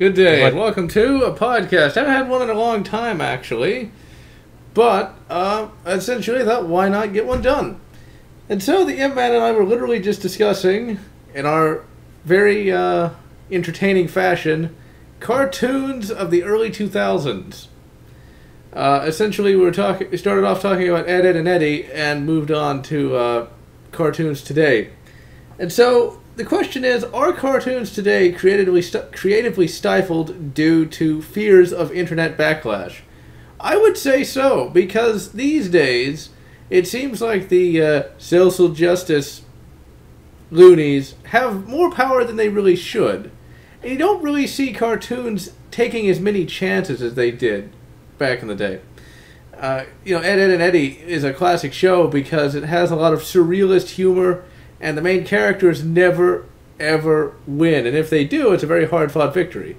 Good day, and welcome to a podcast. I haven't had one in a long time, actually. But, essentially, I thought, why not get one done? And so the M-Man and I were literally just discussing, in our very entertaining fashion, cartoons of the early 2000s. Essentially, we started off talking about Ed, Edd, and Eddy, and moved on to cartoons today. And so, the question is, are cartoons today creatively stifled due to fears of internet backlash? I would say so, because these days, it seems like the social justice loonies have more power than they really should. And you don't really see cartoons taking as many chances as they did back in the day. Ed, Edd, and Eddy is a classic show because it has a lot of surrealist humor, and the main characters never, ever win. And if they do, it's a very hard-fought victory.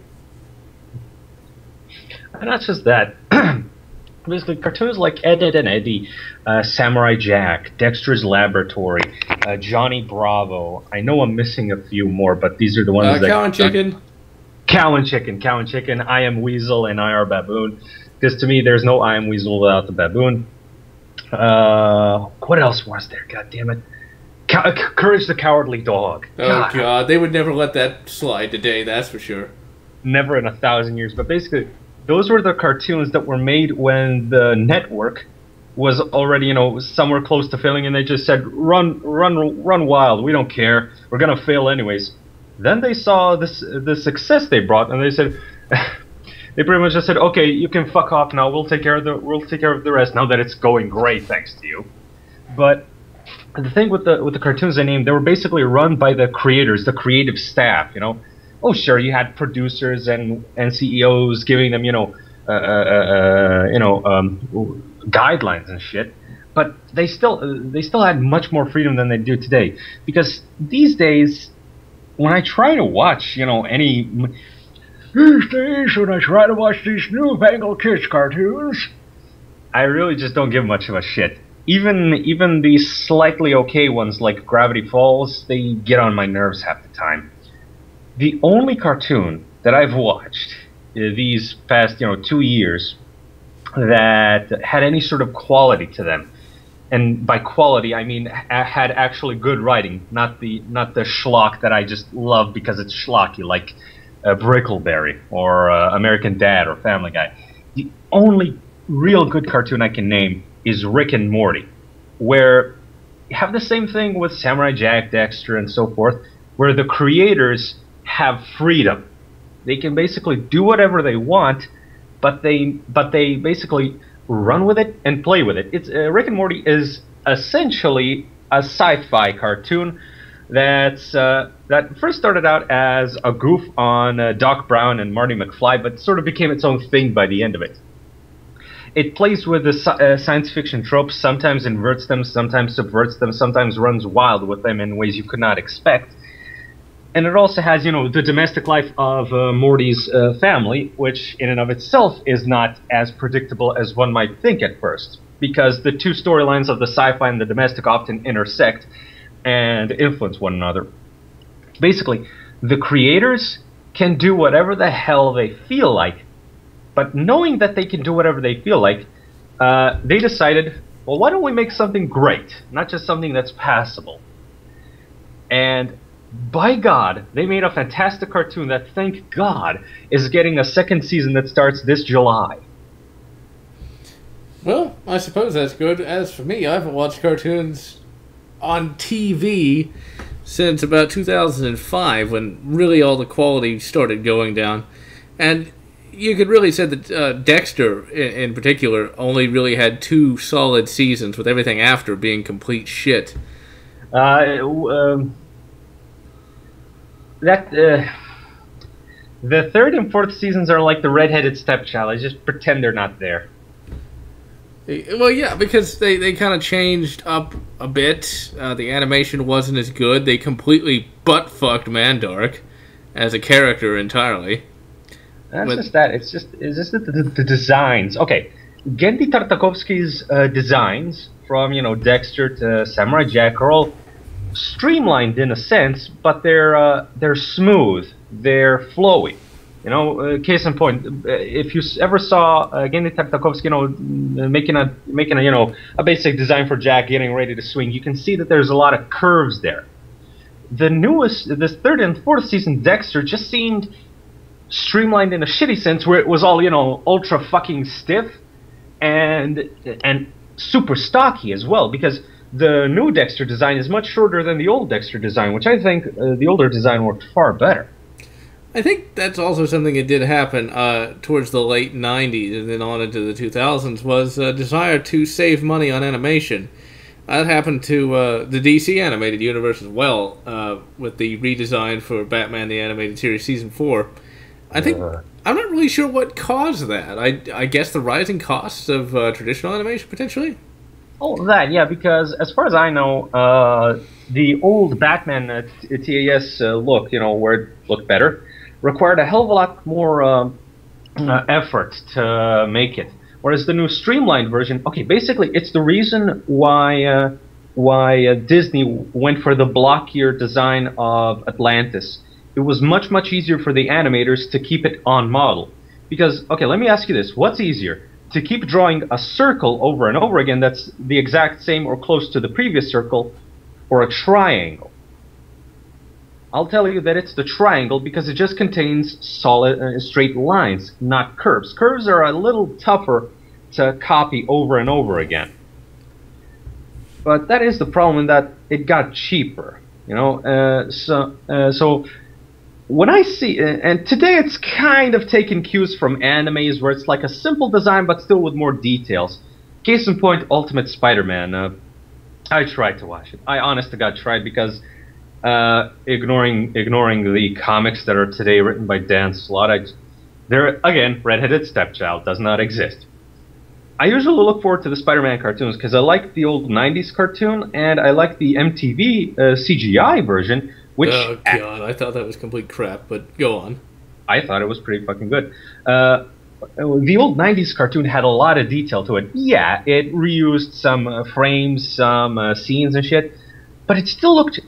And not just that. Basically, cartoons like Ed, Edd, and Eddy, Samurai Jack, Dexter's Laboratory, Johnny Bravo. I know I'm missing a few more, but these are the ones that... Cow and Chicken. Cow and Chicken, I Am Weasel, and I Are Baboon. Because to me, there's no I Am Weasel without the baboon. What else was there? God damn it. Courage the Cowardly Dog. Oh, God. They would never let that slide today, that's for sure. Never in 1,000 years. But basically, those were the cartoons that were made when the network was already, somewhere close to failing, and they just said, run wild. We don't care. We're going to fail anyways. Then they saw the success they brought, and they said... They pretty much just said, okay, you can fuck off now. We'll take care of the rest now that it's going great, thanks to you. But the thing with the cartoons I named, they were basically run by the creators, the creative staff. Oh sure, you had producers and CEOs giving them guidelines and shit. But they still had much more freedom than they do today. Because these days, when I try to watch these days, when I try to watch these newfangled kids cartoons, I really just don't give much of a shit. Even these slightly okay ones like Gravity Falls, they get on my nerves half the time. The only cartoon that I've watched these past 2 years that had any sort of quality to them, and by quality I mean had actually good writing, not the schlock that I just love because it's schlocky, like Brickleberry or American Dad or Family Guy. The only real good cartoon I can name is Rick and Morty, where you have the same thing with Samurai Jack, Dexter, and so forth, where the creators have freedom. They can basically do whatever they want, but they basically run with it and play with it. It's Rick and Morty is essentially a sci-fi cartoon that first started out as a goof on Doc Brown and Marty McFly, but sort of became its own thing by the end of it. It plays with the science fiction tropes, sometimes inverts them, sometimes subverts them, sometimes runs wild with them in ways you could not expect. And it also has, the domestic life of Morty's family, which in and of itself is not as predictable as one might think at first, because the two storylines of the sci-fi and the domestic often intersect and influence one another. Basically, the creators can do whatever the hell they feel like, but knowing that they can do whatever they feel like, they decided, well, why don't we make something great, not just something that's passable? And by God, they made a fantastic cartoon that, thank God, is getting a second season that starts this July. Well, I suppose that's good. As for me, I haven't watched cartoons on TV since about 2005, when really all the quality started going down. And you could really say that Dexter, in particular, only really had 2 solid seasons, with everything after being complete shit. The third and fourth seasons are like the redheaded stepchild. I just pretend they're not there. Well, yeah, because they kind of changed up a bit. The animation wasn't as good. They completely butt-fucked Mandark as a character entirely. That's just that. It's just the designs. Okay, Genndy Tartakovsky's designs, from Dexter to Samurai Jack, are all streamlined in a sense, but they're smooth, they're flowy. You know, case in point, if you ever saw Genndy Tartakovsky, making a a basic design for Jack getting ready to swing, you can see that there's a lot of curves there. This third and fourth season Dexter just seemed streamlined in a shitty sense, where it was all ultra fucking stiff and super stocky as well, because the new Dexter design is much shorter than the old Dexter design, which I think the older design worked far better. I think that's also something that did happen towards the late 90s and then on into the 2000s, was a desire to save money on animation. That happened to the DC animated universe as well, with the redesign for Batman the Animated Series Season 4. I think, I'm not really sure what caused that. I guess the rising costs of traditional animation, potentially? Oh, that, yeah, because as far as I know, the old Batman TAS look, where it looked better, required a hell of a lot more effort to make it. Whereas the new streamlined version, okay, basically it's the reason why Disney went for the blockier design of Atlantis. It was much, much easier for the animators to keep it on model. Because, okay, let me ask you this, what's easier? To keep drawing a circle over and over again that's the exact same or close to the previous circle, or a triangle? I'll tell you that it's the triangle because it just contains solid, straight lines, not curves. Curves are a little tougher to copy over and over again. But that is the problem, in that it got cheaper, so when I see, and today it's kind of taking cues from animes where it's like a simple design but still with more details. Case in point, Ultimate Spider-Man. I tried to watch it. I honest to God tried, because ignoring the comics that are today written by Dan Slott, there again, redheaded stepchild does not exist. I usually look forward to the Spider-Man cartoons because I like the old 90s cartoon and I like the MTV CGI version, which... Oh, God, I thought that was complete crap, but go on. I thought it was pretty fucking good. The old 90s cartoon had a lot of detail to it. Yeah, it reused some frames, some scenes and shit, but it still looked...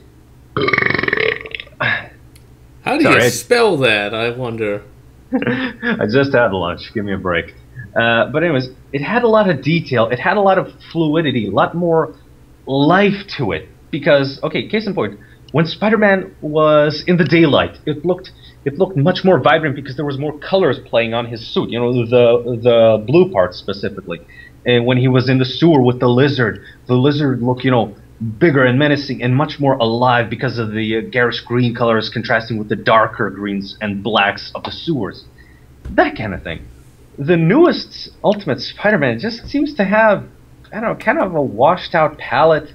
How do you spell that, I wonder? I just had lunch. Give me a break. But anyways, it had a lot of detail. It had a lot of fluidity, a lot more life to it. Because, okay, case in point, when Spider-Man was in the daylight, it looked much more vibrant because there was more colors playing on his suit. The blue parts specifically. And when he was in the sewer with the lizard looked, bigger and menacing and much more alive because of the garish green colors contrasting with the darker greens and blacks of the sewers. That kind of thing. The newest Ultimate Spider-Man just seems to have, I don't know, kind of a washed out palette,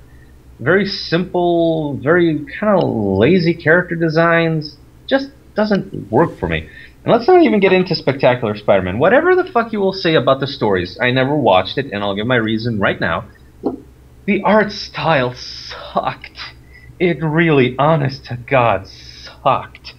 very simple, very kind of lazy character designs, just doesn't work for me. And let's not even get into Spectacular Spider-Man. Whatever the fuck you will say about the stories, I never watched it, and I'll give my reason right now. The art style sucked. It really, honest to God, sucked.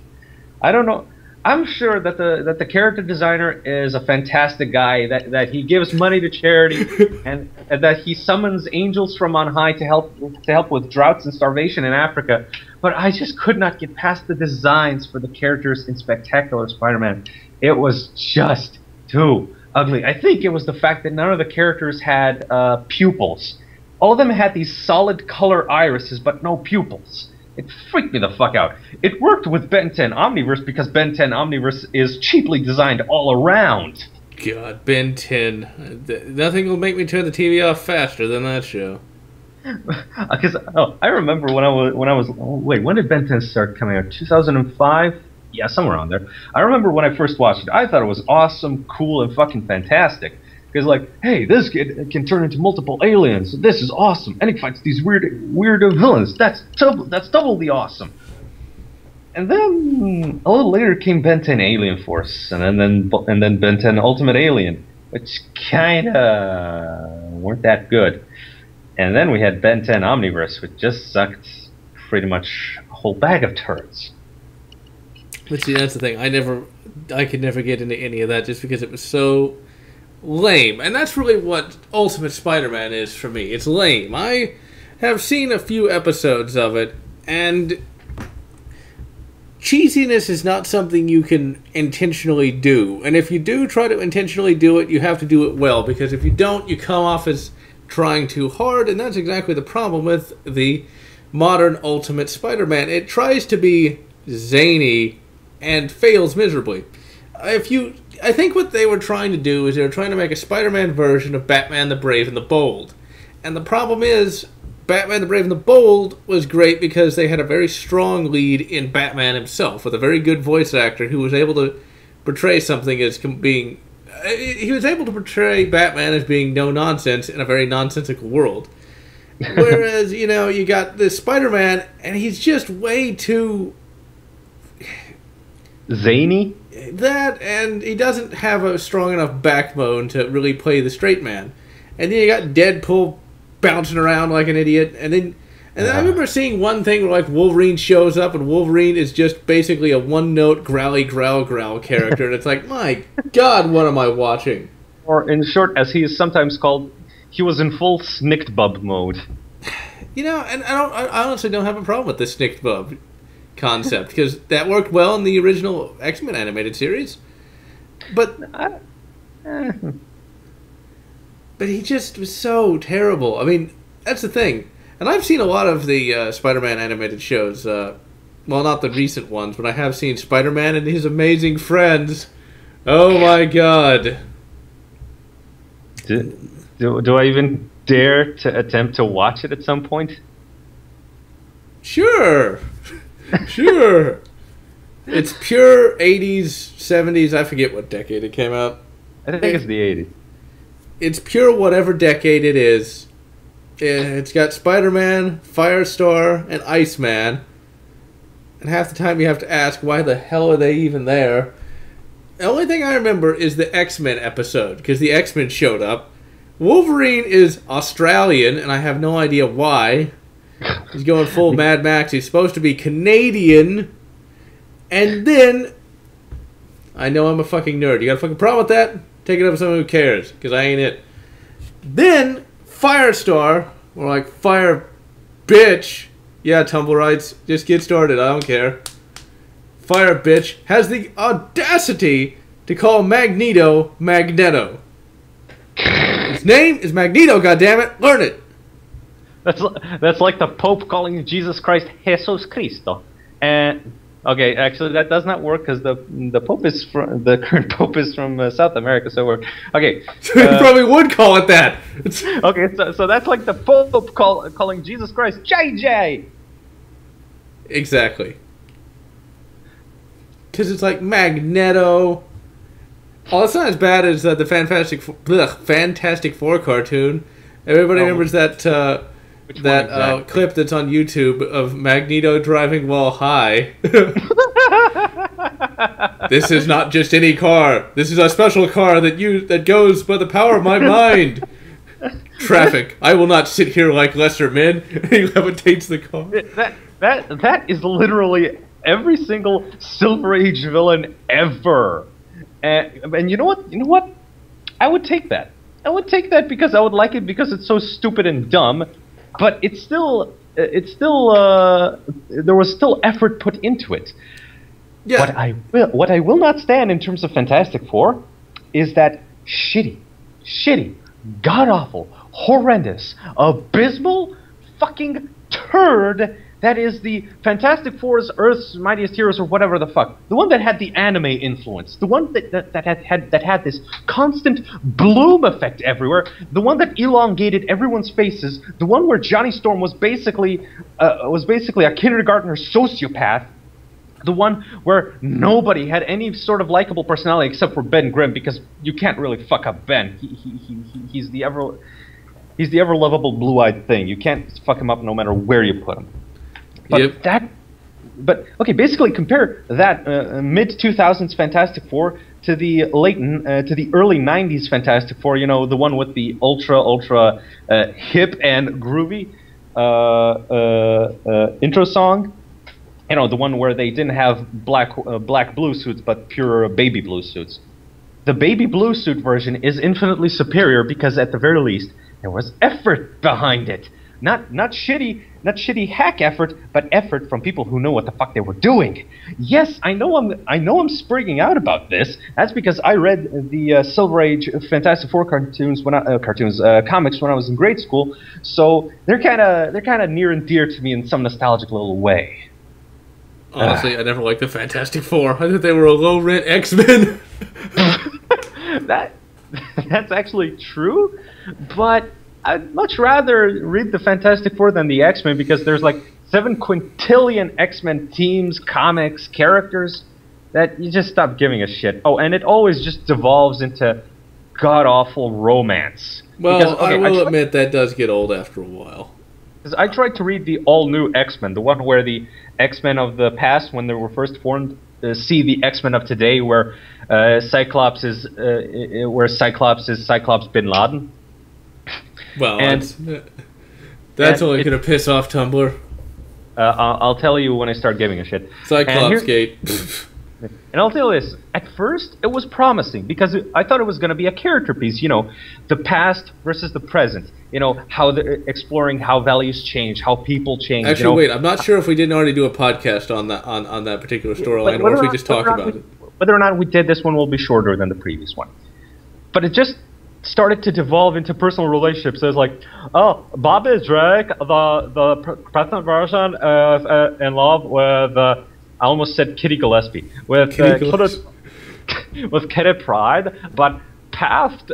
I don't know. I'm sure that the character designer is a fantastic guy, that he gives money to charity, and that he summons angels from on high to help with droughts and starvation in Africa. But I just could not get past the designs for the characters in Spectacular Spider-Man. It was just too ugly. I think it was the fact that none of the characters had pupils. All of them had these solid color irises, but no pupils. It freaked me the fuck out. It worked with Ben 10 Omniverse because Ben 10 Omniverse is cheaply designed all around. God, Ben 10. Nothing will make me turn the TV off faster than that show. Because I remember when did Ben 10 start coming out? 2005? Yeah, somewhere around there. I remember when I first watched it. I thought it was awesome, cool, and fucking fantastic. Because, like, hey, this kid can turn into multiple aliens. This is awesome. And he fights these weird villains. That's doubly awesome. And then a little later came Ben 10 Alien Force, and then Ben 10 Ultimate Alien, which kinda weren't that good. And then we had Ben 10 Omniverse, which just sucked pretty much a whole bag of turds. But see, that's the thing. I could never get into any of that just because it was so lame. And that's really what Ultimate Spider-Man is for me. It's lame. I have seen a few episodes of it, and cheesiness is not something you can intentionally do. And if you do try to intentionally do it, you have to do it well. Because if you don't, you come off as trying too hard. And that's exactly the problem with the modern Ultimate Spider-Man. It tries to be zany and fails miserably. I think what they were trying to do is they were trying to make a Spider-Man version of Batman the Brave and the Bold. And the problem is, Batman the Brave and the Bold was great because they had a very strong lead in Batman himself, with a very good voice actor who was able to portray something as being... He was able to portray Batman as being no nonsense in a very nonsensical world. Whereas, you know, you got this Spider-Man, and he's just way too... zany? That, and he doesn't have a strong enough backbone to really play the straight man. And then you got Deadpool bouncing around like an idiot. And then I remember seeing one thing where, like, Wolverine shows up, and Wolverine is just basically a one-note growly growl character. And it's like, my God, what am I watching? Or, in short, as he is sometimes called, he was in full Snickbub mode. You know, and I honestly don't have a problem with the Snickbub concept, because that worked well in the original X-Men animated series. But he just was so terrible. I mean, that's the thing. And I've seen a lot of the Spider-Man animated shows. Well, not the recent ones, but I have seen Spider-Man and His Amazing Friends. Oh my God. Do I even dare to attempt to watch it at some point? Sure. Sure. It's pure 80s, 70s, I forget what decade it came out. I think it's the 80s. It's pure whatever decade it is. It's got Spider-Man, Firestar, and Iceman. And half the time you have to ask, why the hell are they even there? The only thing I remember is the X-Men episode, because the X-Men showed up. Wolverine is Australian, and I have no idea why. He's going full Mad Max. He's supposed to be Canadian. And then... I know I'm a fucking nerd. You got a fucking problem with that? Take it up with someone who cares, because I ain't it. Then, Firestar, or like Fire Bitch. Yeah, Tumble Rights. Just get started. I don't care. Fire Bitch has the audacity to call Magneto Magneto. His name is Magneto, goddammit. Learn it. That's like the Pope calling Jesus Christ Jesus Cristo. And okay, actually that does not work because the Pope is from the current Pope is from South America. So we're okay. You probably would call it that. Okay, so that's like the Pope calling Jesus Christ JJ. Exactly. Because it's like Magneto. Oh, it's not as bad as the Fantastic Four cartoon. Everybody remembers that clip that's on YouTube of Magneto driving while high. This is not just any car. This is a special car that goes by the power of my mind. Traffic. I will not sit here like lesser men. He levitates the car. That is literally every single Silver Age villain ever. And you know what? I would take that. I would take that because I would like it because it's so stupid and dumb. But there was still effort put into it. Yeah. What I will not stand in terms of Fantastic Four is that shitty, god-awful, horrendous, abysmal, fucking turd that is the Fantastic Four's Earth's Mightiest Heroes or whatever the fuck. The one that had the anime influence. The one that had this constant bloom effect everywhere. The one that elongated everyone's faces. The one where Johnny Storm was basically a kindergartner sociopath. The one where nobody had any sort of likable personality except for Ben Grimm, because you can't really fuck up Ben. He's the ever lovable blue-eyed thing. You can't fuck him up no matter where you put him. But okay, basically compare that mid-2000s Fantastic Four to the early 90s Fantastic Four. You know, the one with the ultra hip and groovy intro song. You know, the one where they didn't have black blue suits, but pure baby blue suits. The baby blue suit version is infinitely superior because, at the very least, there was effort behind it. Not shitty hack effort, but effort from people who know what the fuck they were doing. Yes, I know I'm sprigging out about this. That's because I read the Silver Age Fantastic Four comics when I was in grade school. So they're kind of near and dear to me in some nostalgic little way. Honestly, I never liked the Fantastic Four. I thought they were a low-rent X-Men. That's actually true, but I'd much rather read the Fantastic Four than the X-Men because there's like 7 quintillion X-Men teams, comics, characters that you just stop giving a shit. Oh, and it always just devolves into god-awful romance. Well, because, I will admit that does get old after a while. Because I tried to read the all-new X-Men, the one where the X-Men of the past, when they were first formed, see the X-Men of today, where Cyclops is Cyclops Bin Laden. Well, that's only going to piss off Tumblr. I'll tell you when I start giving a shit. Cyclops Gate. And I'll tell you this, at first it was promising because I thought it was going to be a character piece, the past versus the present, how they're exploring how values change, how people change. Actually, wait, I'm not sure if we didn't already do a podcast on that particular storyline or if we just talked about it. Whether or not we did, this one will be shorter than the previous one. But it just started to devolve into personal relationships. It's like, oh, Bobby Drake, the present version of In Love with I almost said Kitty Gillespie with Kitty Pryde, but past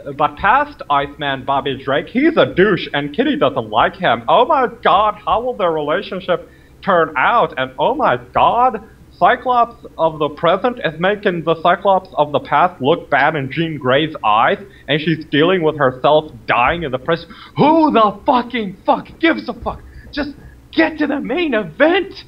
Iceman Bobby Drake, he's a douche and Kitty doesn't like him. Oh my God, how will their relationship turn out? And oh my God, Cyclops of the present is making the Cyclops of the past look bad in Jean Grey's eyes, and she's dealing with herself dying in the present. Who the fucking fuck gives a fuck? Just get to the main event.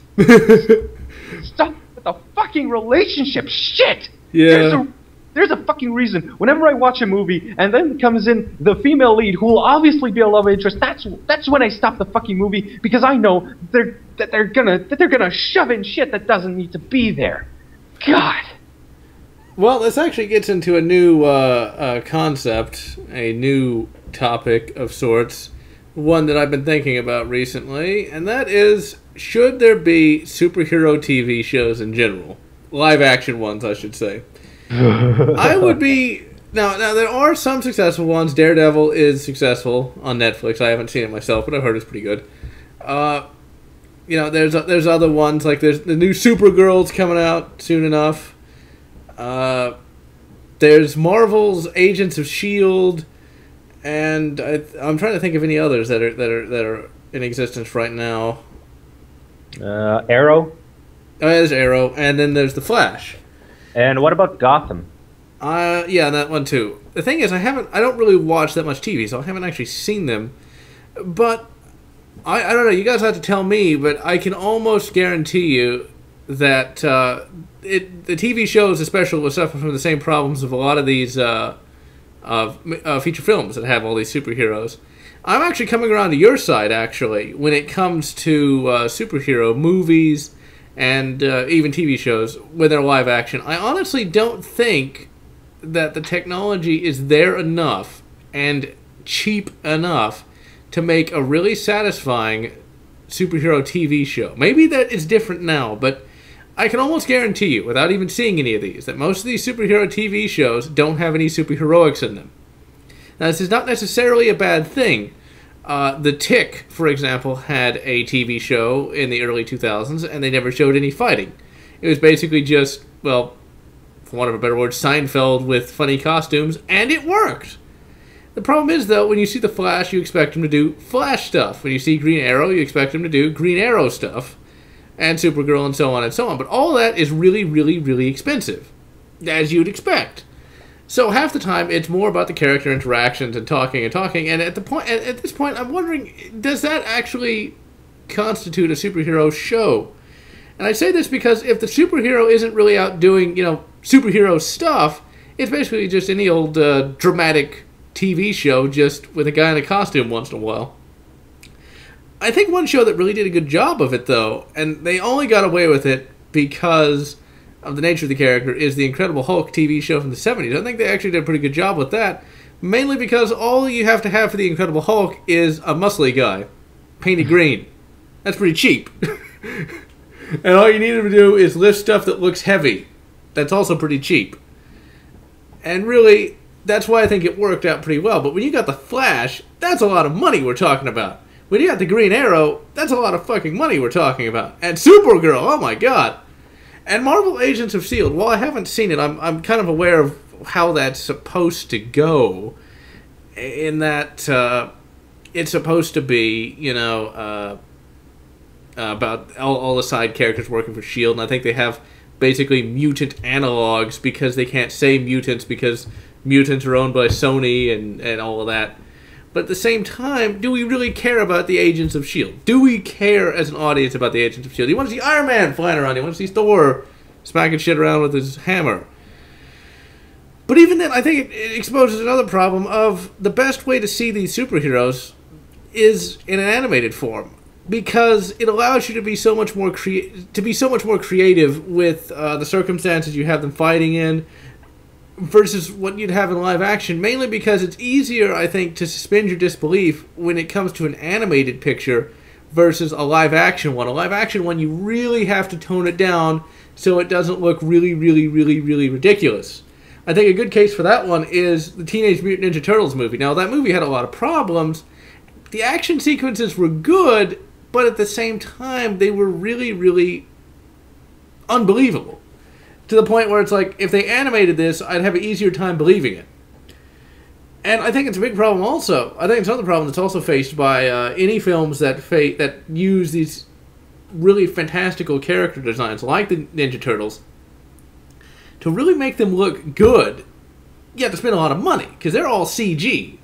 Stop with the fucking relationship shit. Yeah. There's a fucking reason. Whenever I watch a movie and then comes in the female lead who will obviously be a love interest, that's when I stop the fucking movie because I know that they're gonna shove in shit that doesn't need to be there. God. Well, this actually gets into a new concept, a new topic of sorts, one that I've been thinking about recently, and that is, should there be superhero TV shows in general? Live action ones, I should say. I would be... Now, there are some successful ones. Daredevil is successful on Netflix. I haven't seen it myself, but I've heard it's pretty good. There's other ones, like there's the new Supergirl's coming out soon enough. There's Marvel's Agents of S.H.I.E.L.D., and I'm trying to think of any others that are in existence right now. Arrow? Oh, there's Arrow, and then there's The Flash. And what about Gotham? Yeah, that one too. The thing is, I don't really watch that much TV, so I haven't actually seen them. But I don't know. You guys have to tell me, but I can almost guarantee you that the TV shows, especially, will suffer from the same problems of a lot of these feature films that have all these superheroes. I'm actually coming around to your side, actually, when it comes to superhero movies and even TV shows when they're live action. I honestly don't think that the technology is there enough and cheap enough to make a really satisfying superhero TV show. Maybe that is different now, but I can almost guarantee you, without even seeing any of these, that most of these superhero TV shows don't have any superheroics in them. Now, this is not necessarily a bad thing. The Tick, for example, had a TV show in the early 2000s, and they never showed any fighting. It was basically just, well, for want of a better word, Seinfeld with funny costumes, and it worked. The problem is, though, when you see The Flash, you expect him to do Flash stuff. When you see Green Arrow, you expect him to do Green Arrow stuff, and Supergirl, and so on and so on. But all that is really, really, really expensive, as you'd expect. So half the time, it's more about the character interactions and talking, and at this point, I'm wondering, does that actually constitute a superhero show? And I say this because if the superhero isn't really out doing, superhero stuff, it's basically just any old dramatic TV show just with a guy in a costume once in a while. I think one show that really did a good job of it, though, and they only got away with it because of the nature of the character, is the Incredible Hulk TV show from the 70s. I think they actually did a pretty good job with that, mainly because all you have to have for the Incredible Hulk is a muscly guy. painted green. That's pretty cheap. And all you need them to do is lift stuff that looks heavy. That's also pretty cheap. And really, that's why I think it worked out pretty well. But when you got the Flash, that's a lot of money we're talking about. When you got the Green Arrow, that's a lot of fucking money we're talking about. And Supergirl, oh my god. And Marvel Agents of S.H.I.E.L.D., while I haven't seen it, I'm kind of aware of how that's supposed to go. In that it's supposed to be, you know, about all the side characters working for S.H.I.E.L.D., and I think they have basically mutant analogs because they can't say mutants because mutants are owned by Sony and all of that. But at the same time, do we really care about the Agents of S.H.I.E.L.D.? Do we care as an audience about the Agents of S.H.I.E.L.D.? You want to see Iron Man flying around. You want to see Thor smacking shit around with his hammer. But even then, I think it exposes another problem of the best way to see these superheroes is in an animated form. Because it allows you to be so much more creative with the circumstances you have them fighting in versus what you'd have in live action. Mainly because it's easier, I think, to suspend your disbelief when it comes to an animated picture versus a live action one. A live action one, you really have to tone it down so it doesn't look really, really, really, really ridiculous. I think a good case for that one is the Teenage Mutant Ninja Turtles movie. Now, that movie had a lot of problems. The action sequences were good, but at the same time, they were really, really unbelievable. To the point where it's like, if they animated this, I'd have an easier time believing it. And I think it's a big problem also. I think it's another problem that's also faced by any films that use these really fantastical character designs, like the Ninja Turtles, to really make them look good. You have to spend a lot of money, because they're all CG.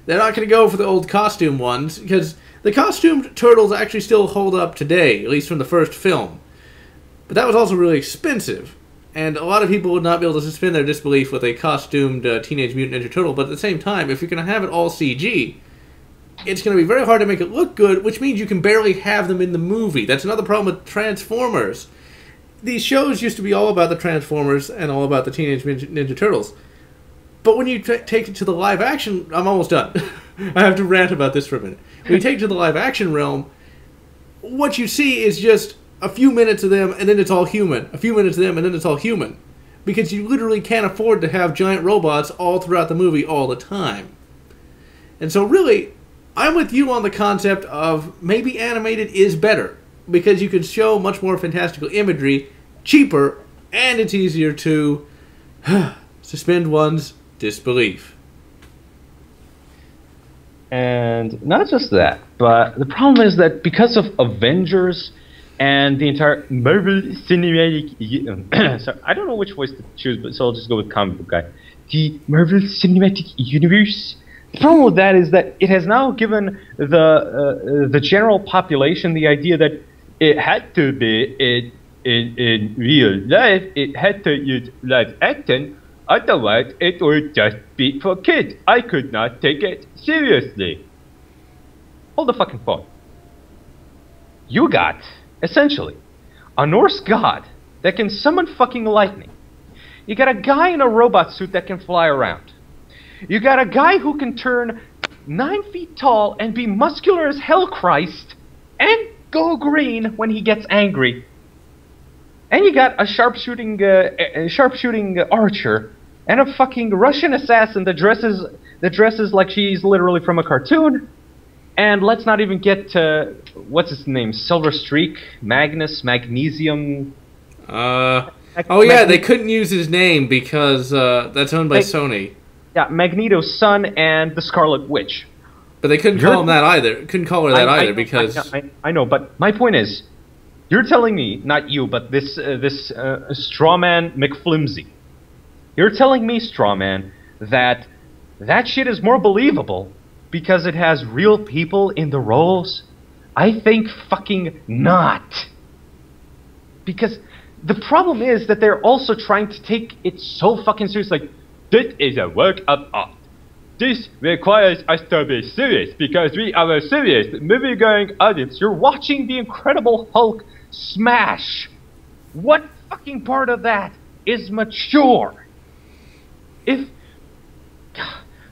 They're not going to go for the old costume ones, because the costumed turtles actually still hold up today, at least from the first film. But that was also really expensive. And a lot of people would not be able to suspend their disbelief with a costumed Teenage Mutant Ninja Turtle. But at the same time, if you're going to have it all CG, it's going to be very hard to make it look good, which means you can barely have them in the movie. That's another problem with Transformers. These shows used to be all about the Transformers and all about the Teenage Ninja Turtles. But when you take it to the live action... I'm almost done. I have to rant about this for a minute. When you take it to the live action realm, what you see is just a few minutes of them and then it's all human. A few minutes of them and then it's all human. Because you literally can't afford to have giant robots all throughout the movie all the time. And so really, I'm with you on the concept of maybe animated is better. Because you can show much more fantastical imagery, cheaper, and it's easier to suspend one's disbelief. And not just that, but the problem is that because of Avengers and the entire Marvel Cinematic... sorry, I don't know which voice to choose, but so I'll just go with comic book guy. The Marvel Cinematic Universe. The problem with that is that it has now given the general population the idea that it had to be in real life, it had to use live action, otherwise it would just be for kids. I could not take it seriously. Hold the fucking phone. You got, essentially, a Norse god that can summon fucking lightning. You got a guy in a robot suit that can fly around. You got a guy who can turn 9 feet tall and be muscular as hell Christ and go green when he gets angry. And you got a sharpshooting archer and a fucking Russian assassin that dresses like she's literally from a cartoon. And let's not even get to what's his name, Silver Streak, Magnesium. Oh yeah, they couldn't use his name because that's owned by Sony. Yeah, Magneto's son and the Scarlet Witch. But they couldn't call him that either. Couldn't call her that either because I know. But my point is, you're telling me, not you, but this Strawman McFlimsy. You're telling me, Strawman, that shit is more believable because it has real people in the roles? I think fucking not. Because the problem is that they're also trying to take it so fucking serious. Like, this is a work of art. This requires us to be serious because we are a serious movie-going audience. You're watching the Incredible Hulk smash. What fucking part of that is mature?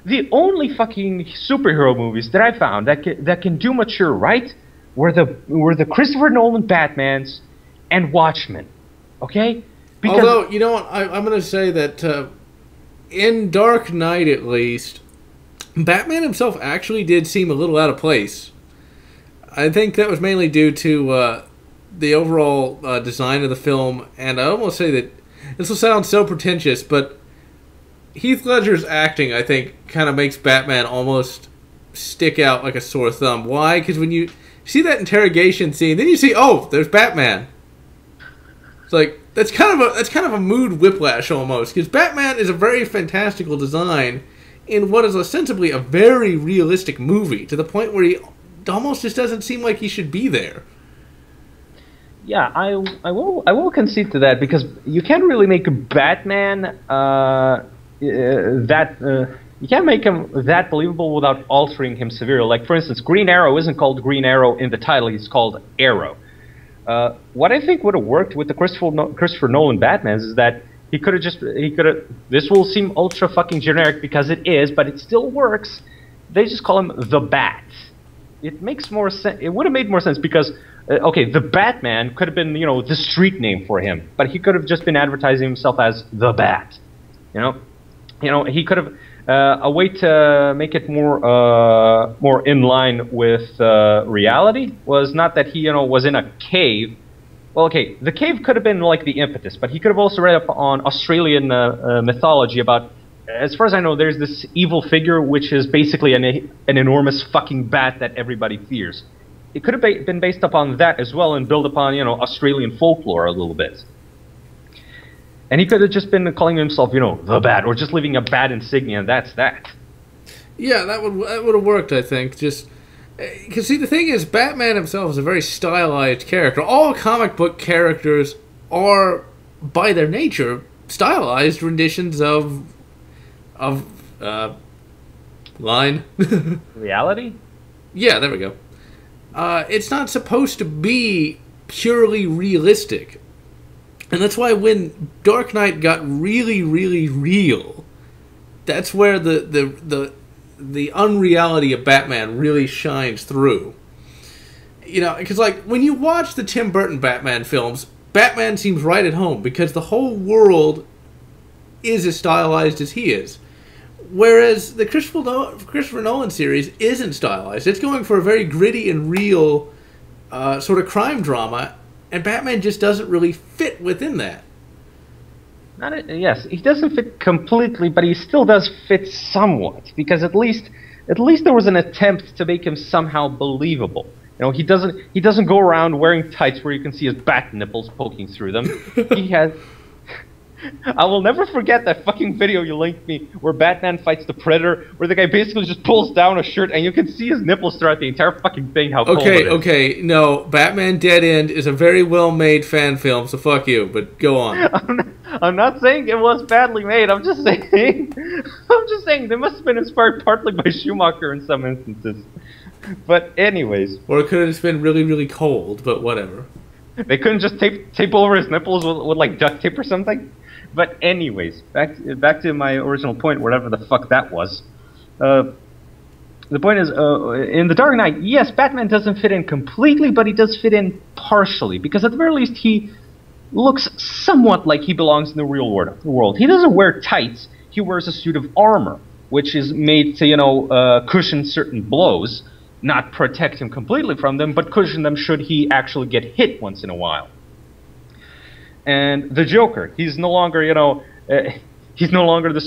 The only fucking superhero movies that I found that can do mature right were the Christopher Nolan Batmans and Watchmen. Okay? Because although, you know what, I'm going to say that in Dark Knight, at least, Batman himself actually did seem a little out of place. I think that was mainly due to the overall design of the film, and I almost say that this will sound so pretentious, but Heath Ledger's acting, I think, kind of makes Batman almost stick out like a sore thumb. Why? Because when you see that interrogation scene, then you see, oh, there's Batman. It's like that's kind of a mood whiplash almost, because Batman is a very fantastical design in what is ostensibly a very realistic movie, to the point where he almost just doesn't seem like he should be there. yeah, I will concede to that, because you can't really make Batman you can't make him that believable without altering him severely. Like, for instance, Green Arrow isn't called Green Arrow in the title; he's called Arrow. What I think would have worked with the Christopher Nolan Batmans is that he could have. This will seem ultra fucking generic because it is, but it still works. They just call him the Bat. It makes more sense. It would have made more sense because, okay, the Batman could have been, you know, the street name for him, but he could have just been advertising himself as the Bat. You know, he could have a way to make it more in line with reality was not that he, you know, was in a cave. Well, okay, the cave could have been like the impetus, but he could have also read up on Australian mythology about, as far as I know, there's this evil figure which is basically an enormous fucking bat that everybody fears. It could have been based upon that as well and build upon, you know, Australian folklore a little bit. And he could have just been calling himself, you know, the Bat, or just leaving a bat insignia, and that's that. Yeah, that would have worked, I think. Just because, see, the thing is, Batman himself is a very stylized character. All comic book characters are, by their nature, stylized renditions of line. Reality? Yeah, there we go. It's not supposed to be purely realistic. And that's why when Dark Knight got really, really real, that's where the unreality of Batman really shines through. You know, because, like, when you watch the Tim Burton Batman films, Batman seems right at home because the whole world is as stylized as he is. Whereas the Christopher Nolan series isn't stylized. It's going for a very gritty and real sort of crime drama, and Batman just doesn't really fit within that. Yes, he doesn't fit completely, but he still does fit somewhat, because at least there was an attempt to make him somehow believable. You know, he doesn't go around wearing tights where you can see his bat nipples poking through them. He has. I will never forget that fucking video you linked me where Batman fights the Predator, where the guy basically just pulls down a shirt and you can see his nipples throughout the entire fucking thing. How cold it is. Okay, no, Batman Dead End is a very well-made fan film, so fuck you, but go on. I'm not saying it was badly made, I'm just saying they must have been inspired partly by Schumacher in some instances. But anyways. Or it could have just been really, really cold, but whatever. They couldn't just tape over his nipples with like duct tape or something? But anyways, back to my original point, whatever the fuck that was. The point is, in The Dark Knight, yes, Batman doesn't fit in completely, but he does fit in partially, because at the very least he looks somewhat like he belongs in the real world. He doesn't wear tights, he wears a suit of armor, which is made to, you know, cushion certain blows, not protect him completely from them, but cushion them should he actually get hit once in a while. And the Joker, he's no longer, you know, he's no longer the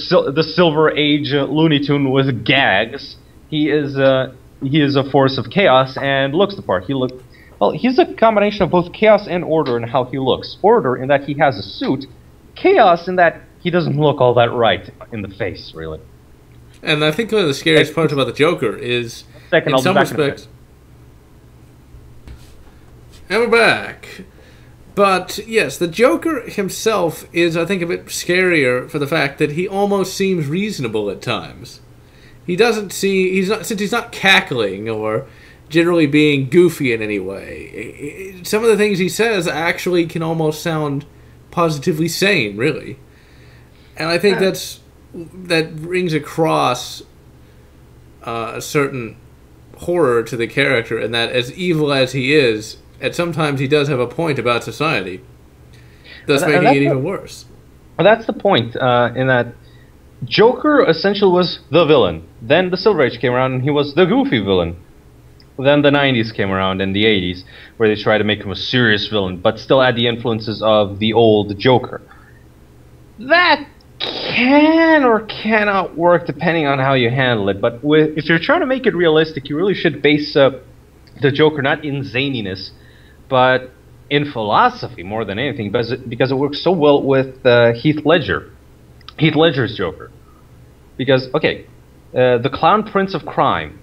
Silver Age Looney Tune with gags. He is a force of chaos and looks the part. He's a combination of both chaos and order in how he looks. Order in that he has a suit, chaos in that he doesn't look all that right in the face, really. And I think one of the scariest parts about the Joker is, in some respects... And we're back. But, yes, the Joker himself is, I think, a bit scarier for the fact that he almost seems reasonable at times. He doesn't see... Since he's not cackling or generally being goofy in any way, some of the things he says actually can almost sound positively sane, really. And I think that brings across a certain horror to the character, and that as evil as he is, at sometimes he does have a point about society, thus making it even worse. Well, that's the point, in that Joker essentially was the villain. Then the Silver Age came around and he was the goofy villain. Then the 90s came around and the 80s, where they tried to make him a serious villain, but still had the influences of the old Joker. That can or cannot work depending on how you handle it, but if you're trying to make it realistic, you really should base the Joker not in zaniness, but in philosophy more than anything, because it works so well with Heath Ledger's Joker. Because, okay, the Clown Prince of Crime,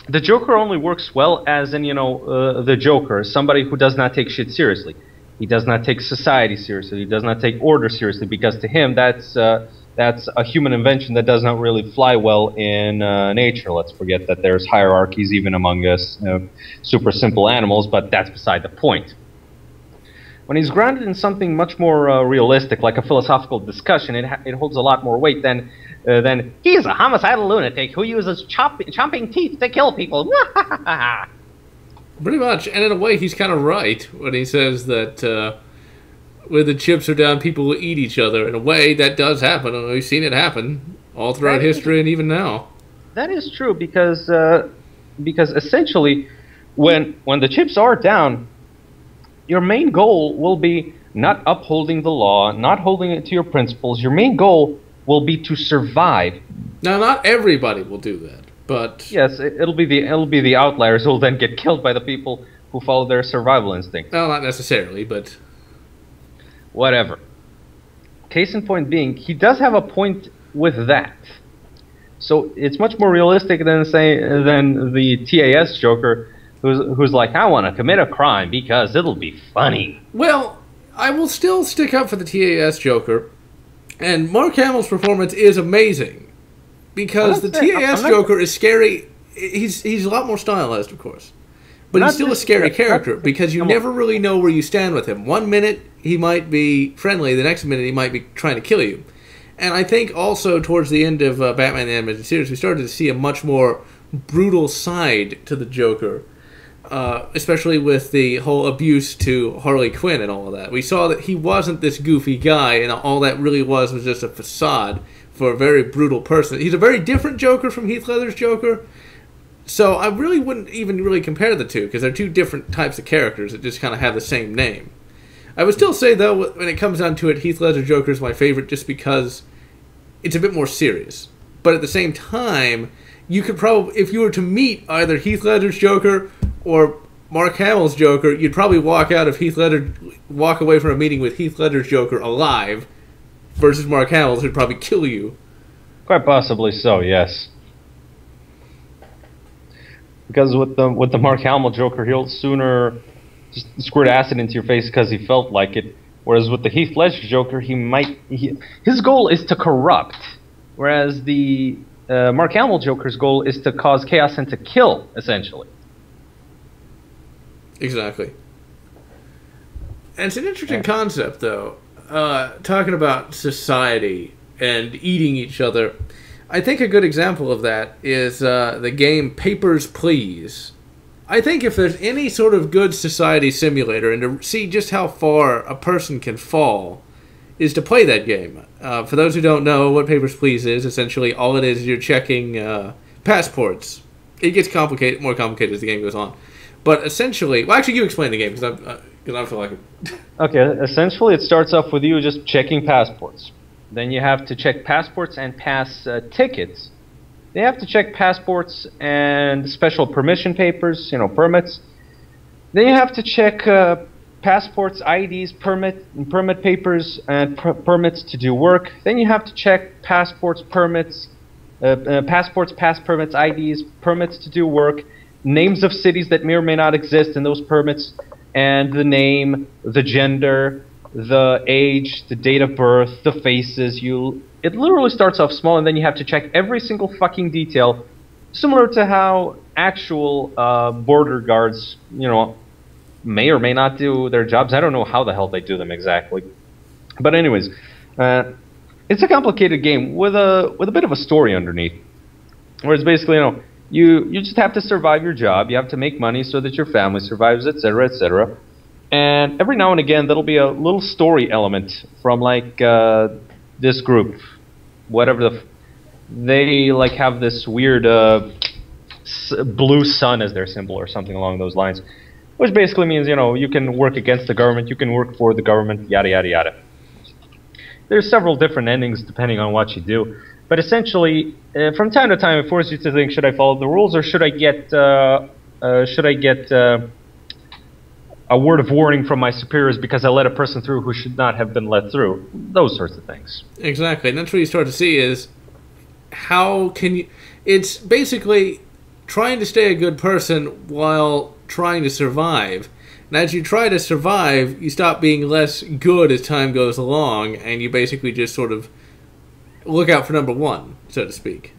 the Joker only works well as in, the Joker, somebody who does not take shit seriously. He does not take society seriously. He does not take order seriously, because to him that's a human invention that does not really fly well in nature. Let's forget that there's hierarchies even among us super simple animals, but that's beside the point. When he's grounded in something much more realistic, like a philosophical discussion, it holds a lot more weight than he's a homicidal lunatic who uses chomping teeth to kill people. Pretty much, and in a way, he's kind of right when he says that when the chips are down, people will eat each other. In a way, that does happen, and we've seen it happen all throughout history and even now. That is true, because essentially, when the chips are down, your main goal will be not upholding the law, not holding it to your principles. Your main goal will be to survive. Now, not everybody will do that. But yes, it'll be the outliers who will then get killed by the people who follow their survival instinct. Well, not necessarily, but whatever. Case in point being, he does have a point with that. So it's much more realistic than the TAS Joker, who's like, I want to commit a crime because it'll be funny. Well, I will still stick up for the TAS Joker, and Mark Hamill's performance is amazing. Because the TAS Joker is scary. He's a lot more stylized, of course. But he's still a scary character, because you never really know where you stand with him. One minute, he might be friendly. The next minute, he might be trying to kill you. And I think also towards the end of Batman the Animated Series, we started to see a much more brutal side to the Joker. Especially with the whole abuse to Harley Quinn and all of that. We saw that he wasn't this goofy guy, and all that really was just a facade for a very brutal person. He's a very different Joker from Heath Ledger's Joker, so I really wouldn't even really compare the two, because they're two different types of characters that just kind of have the same name. I would still say, though, when it comes down to it, Heath Ledger's Joker is my favorite just because it's a bit more serious. But at the same time, you could probably, if you were to meet either Heath Ledger's Joker or Mark Hamill's Joker, you'd probably walk away from a meeting with Heath Ledger's Joker alive, versus Mark Hamill's, who'd probably kill you. Quite possibly so, yes. Because with the Mark Hamill Joker, he'll sooner just squirt acid into your face because he felt like it. Whereas with the Heath Ledger Joker, his goal is to corrupt. Whereas the Mark Hamill Joker's goal is to cause chaos and to kill, essentially. Exactly. And it's an interesting concept, though. Talking about society and eating each other, I think a good example of that is the game Papers, Please. I think if there's any sort of good society simulator, and to see just how far a person can fall, is to play that game. For those who don't know what Papers, Please is, essentially all it is you're checking passports. It gets more complicated as the game goes on. But essentially, well, actually, you explain the game, because I feel like it. Okay, essentially it starts off with you just checking passports. Then you have to check passports and pass tickets. They have to check passports and special permission papers, permits. Then you have to check passports, IDs, permit papers, and permits to do work. Then you have to check passports, permits, pass permits, IDs, permits to do work, names of cities that may or may not exist in those permits, and the name, the gender, the age, the date of birth, the faces. It literally starts off small, and then you have to check every single fucking detail, similar to how actual border guards, may or may not do their jobs. I don't know how the hell they do them exactly. But anyways, it's a complicated game with a bit of a story underneath. where it's basically, you just have to survive your job. You have to make money so that your family survives, etc., etc. And every now and again, there'll be a little story element from like this group, whatever they like have this weird blue sun as their symbol or something along those lines, which basically means you can work against the government, you can work for the government, yada yada yada. There's several different endings depending on what you do, but essentially, from time to time, it forces you to think: should I follow the rules, or should I get a word of warning from my superiors because I let a person through who should not have been let through? Those sorts of things. Exactly, and that's what you start to see is how can you... It's basically trying to stay a good person while trying to survive. And as you try to survive, you stop being less good as time goes along, and you basically just sort of look out for number one, so to speak.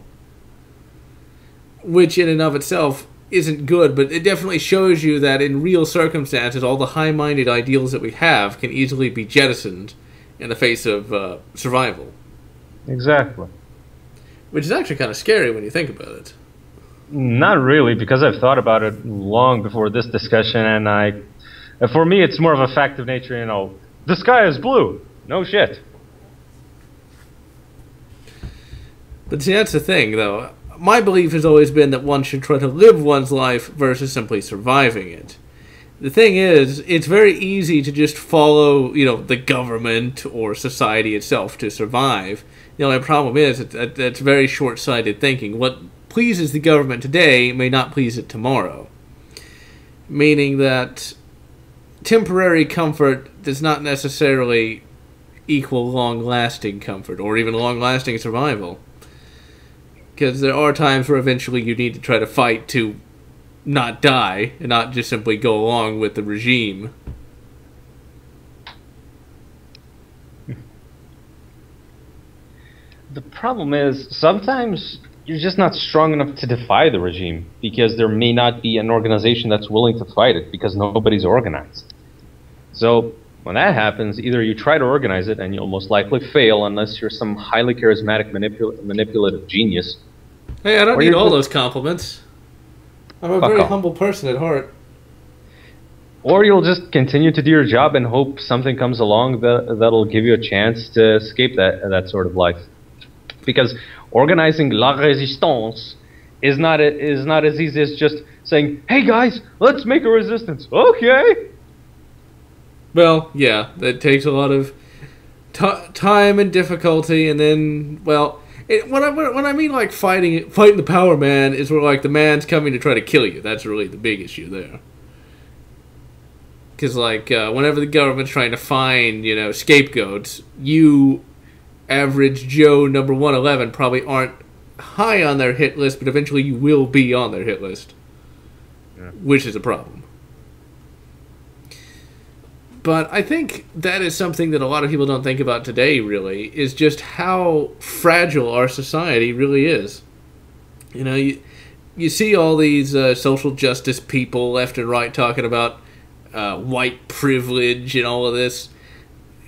Which in and of itself isn't good, but it definitely shows you that in real circumstances, all the high-minded ideals that we have can easily be jettisoned in the face of survival. Exactly. Which is actually kind of scary when you think about it. Not really, because I've thought about it long before this discussion, and for me, it's more of a fact of nature. The sky is blue. No shit. But see, that's the thing, though. My belief has always been that one should try to live one's life versus simply surviving it. The thing is, it's very easy to just follow, the government or society itself to survive. The only problem is that's very short-sighted thinking. What pleases the government today may not please it tomorrow. Meaning that temporary comfort does not necessarily equal long-lasting comfort or even long-lasting survival. Because there are times where eventually you need to try to fight to not die and not just simply go along with the regime. The problem is, sometimes you're just not strong enough to defy the regime, because there may not be an organization that's willing to fight it, because nobody's organized. So, when that happens, either you try to organize it, and you'll most likely fail unless you're some highly charismatic manipulative genius. Hey, I don't need all those compliments. I'm a very humble person at heart. Or you'll just continue to do your job and hope something comes along that'll give you a chance to escape that sort of life. Because organizing la résistance is not as easy as just saying, "Hey guys, let's make a resistance." Okay. Well, yeah, that takes a lot of time and difficulty, and then, well, when I mean like fighting the power man is where like the man's coming to try to kill you. That's really the big issue there. Because like whenever the government's trying to find scapegoats, you average Joe number 111 probably aren't high on their hit list, but eventually you will be on their hit list, which is a problem. But I think that is something that a lot of people don't think about today, really, is just how fragile our society really is. You see all these social justice people left and right talking about white privilege and all of this.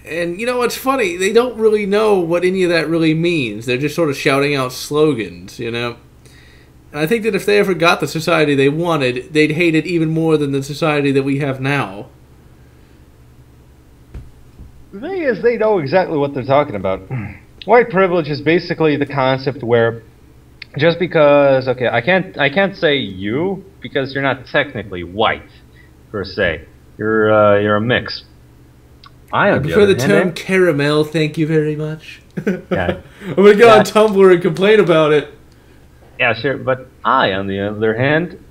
And, what's funny? They don't really know what any of that really means. They're just sort of shouting out slogans, And I think that if they ever got the society they wanted, they'd hate it even more than the society that we have now. The thing is, they know exactly what they're talking about. White privilege is basically the concept where just because, okay, I can't say you because you're not technically white per se. You're a mix. I prefer the term caramel. Thank you very much. Yeah. I'm gonna go on Tumblr and complain about it. Yeah, sure. But I, on the other hand,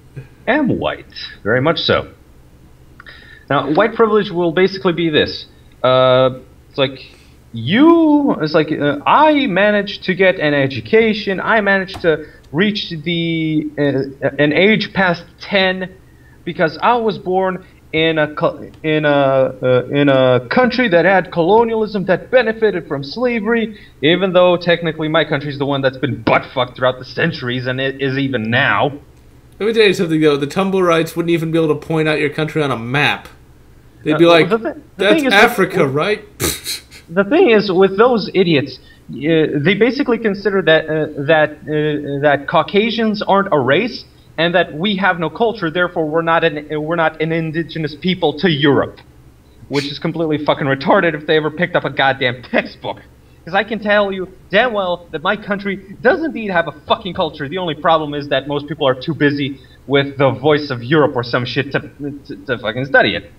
am white. Very much so. Now, white privilege will basically be this. It's like I managed to get an education. I managed to reach an age past 10 because I was born in a country that had colonialism that benefited from slavery, even though technically my country's the one that's been butt-fucked throughout the centuries, and it is even now. Let me tell you something, though. The Tumblrites wouldn't even be able to point out your country on a map. They'd be like, that's Africa, right? The thing is, with those idiots, they basically consider that Caucasians aren't a race, and that we have no culture. Therefore, we're not an indigenous people to Europe, which is completely fucking retarded if they ever picked up a goddamn textbook. Because I can tell you damn well that my country does indeed have a fucking culture. The only problem is that most people are too busy with the voice of Europe or some shit to fucking study it.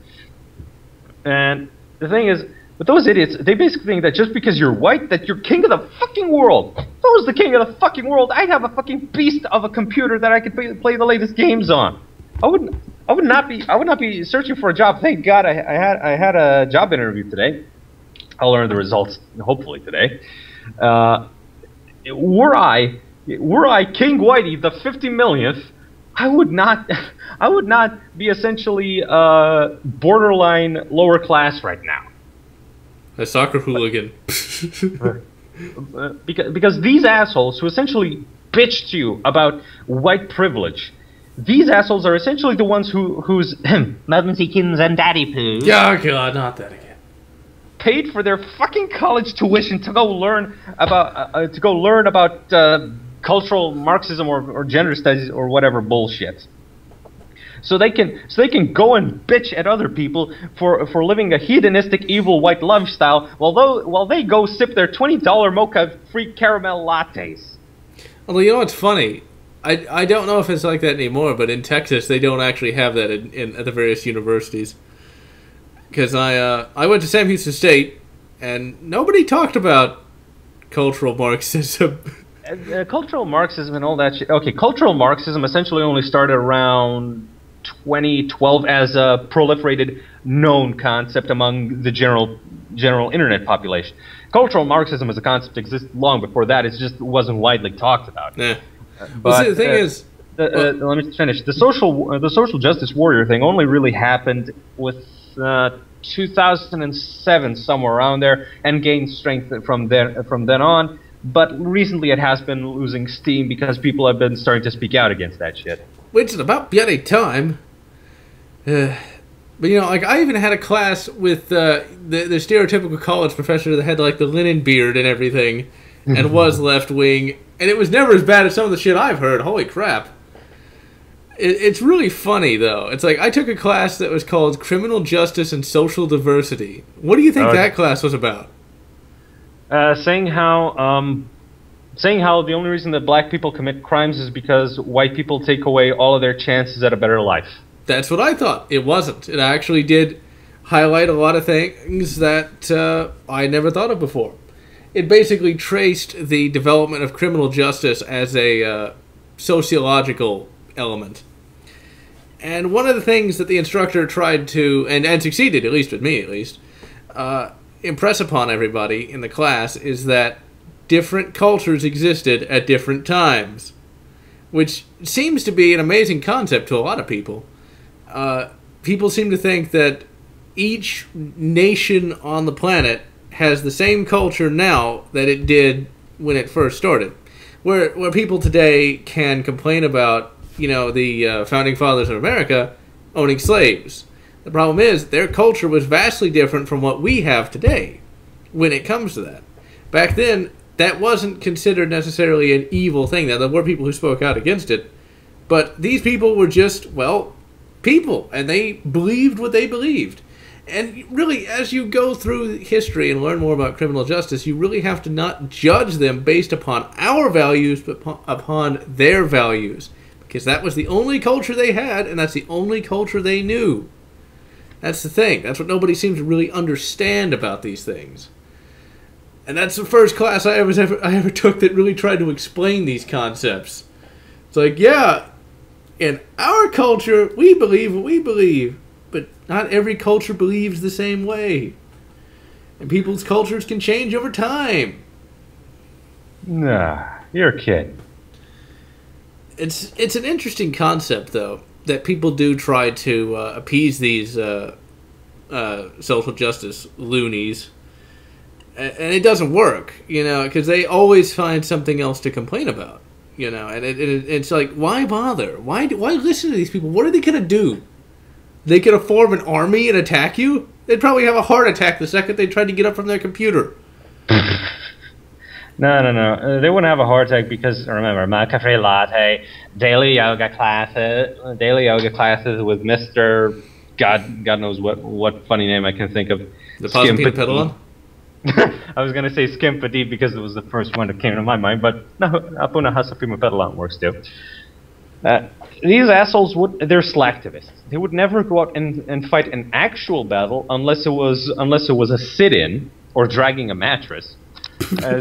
And the thing is, with those idiots, they basically think that just because you're white, that you're king of the fucking world. If I was the king of the fucking world, I'd have a fucking beast of a computer that I could play the latest games on. I would not be searching for a job. Thank God I had a job interview today. I'll learn the results hopefully today. Were I King Whitey, the 50 millionth, I would not be essentially borderline lower class right now. A soccer hooligan. because these assholes who essentially bitch to you about white privilege, these assholes are essentially the ones whose mumsykins and daddy poos. Oh God, not that again. Paid for their fucking college tuition to go learn about cultural Marxism or gender studies or whatever bullshit. So they can go and bitch at other people for living a hedonistic, evil white lifestyle while they go sip their $20 mocha free caramel lattes. Although you know what's funny, I don't know if it's like that anymore, but in Texas they don't actually have that at the various universities. Because I went to Sam Houston State, and nobody talked about cultural Marxism. Cultural Marxism and all that shit. Okay, cultural Marxism essentially only started around 2012 as a proliferated known concept among the general internet population. Cultural Marxism as a concept existed long before that. It just wasn't widely talked about. Nah. But see, the thing is, let me finish. The social justice warrior thing only really happened with 2007, somewhere around there, and gained strength from then on. But recently it has been losing steam because people have been starting to speak out against that shit. Which is about bloody time. But you know, like I even had a class with the stereotypical college professor that had like the linen beard and everything, and was left wing, and it was never as bad as some of the shit I've heard. Holy crap! It's really funny though. It's like I took a class that was called Criminal Justice and Social Diversity. What do you think that class was about? Saying how the only reason that black people commit crimes is because white people take away all of their chances at a better life. That's what I thought. It wasn't. It actually did highlight a lot of things that I never thought of before. It basically traced the development of criminal justice as a sociological element. And one of the things that the instructor tried to, and succeeded, at least with me at least, impress upon everybody in the class is that different cultures existed at different times, which seems to be an amazing concept to a lot of people. People seem to think that each nation on the planet has the same culture now that it did when it first started. Where people today can complain about, you know, the founding fathers of America owning slaves. The problem is their culture was vastly different from what we have today when it comes to that. Back then, that wasn't considered necessarily an evil thing. Now, there were people who spoke out against it, but these people were just, well, people, and they believed what they believed. And really, as you go through history and learn more about criminal justice, you really have to not judge them based upon our values, but upon their values. Because that was the only culture they had, and that's the only culture they knew. That's the thing. That's what nobody seems to really understand about these things. And that's the first class I ever took that really tried to explain these concepts. It's like, yeah, in our culture, we believe what we believe, but not every culture believes the same way. And people's cultures can change over time. Nah, you're a kid. It's an interesting concept, though, that people do try to appease these social justice loonies. And it doesn't work, you know, because they always find something else to complain about, you know. And it's like, why bother? Why listen to these people? What are they going to do? They could form an army and attack you? They'd probably have a heart attack the second they tried to get up from their computer. No. They wouldn't have a heart attack because, remember, my cafe latte, daily yoga classes with Mr. God knows what funny name I can think of. The Pazapina Pedalon? I was going to say Skimpity because it was the first one that came to my mind, but no, Apuna Hasapima Pedalon works too. These assholes they're slacktivists. They would never go out and fight an actual battle unless it was a sit-in or dragging a mattress.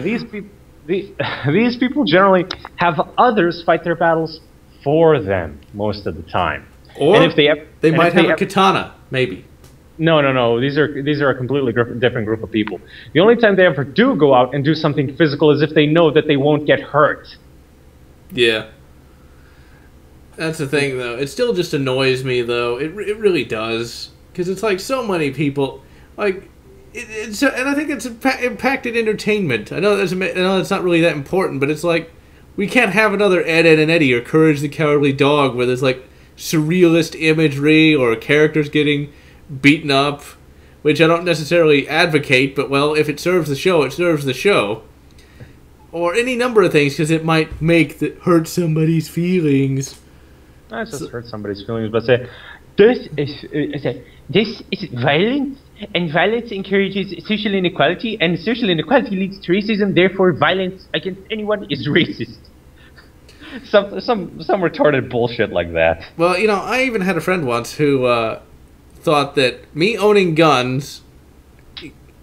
These people generally have others fight their battles for them most of the time. Or and if they might have a katana, maybe. No. These are a completely different group of people. The only time they ever do go out and do something physical is if they know that they won't get hurt. Yeah. That's the thing, though. It still just annoys me, though. It really does. Because it's like so many people, like... and I think it's impacted entertainment. I know that's not really that important, but it's like we can't have another Ed, Edd and Eddy or Courage the Cowardly Dog where there's like surrealist imagery or characters getting beaten up, which I don't necessarily advocate, but well, if it serves the show, it serves the show. Or any number of things because it might hurt somebody's feelings. Not just hurt somebody's feelings, but say this is violence. And violence encourages social inequality, and social inequality leads to racism. Therefore, violence against anyone is racist. Some retarded bullshit like that. Well, I even had a friend once who thought that me owning guns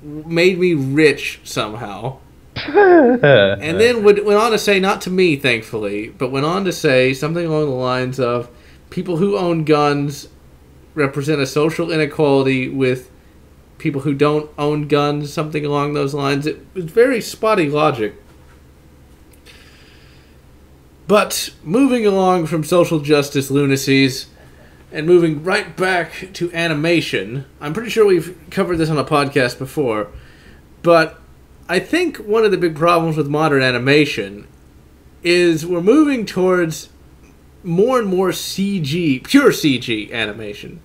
made me rich somehow, and then went on to say, not to me, thankfully, but went on to say something along the lines of, people who own guns represent a social inequality with people who don't own guns, something along those lines. It was very spotty logic. But moving along from social justice lunacies and moving right back to animation, I'm pretty sure we've covered this on a podcast before, but I think one of the big problems with modern animation is we're moving towards more and more CG, pure CG animation.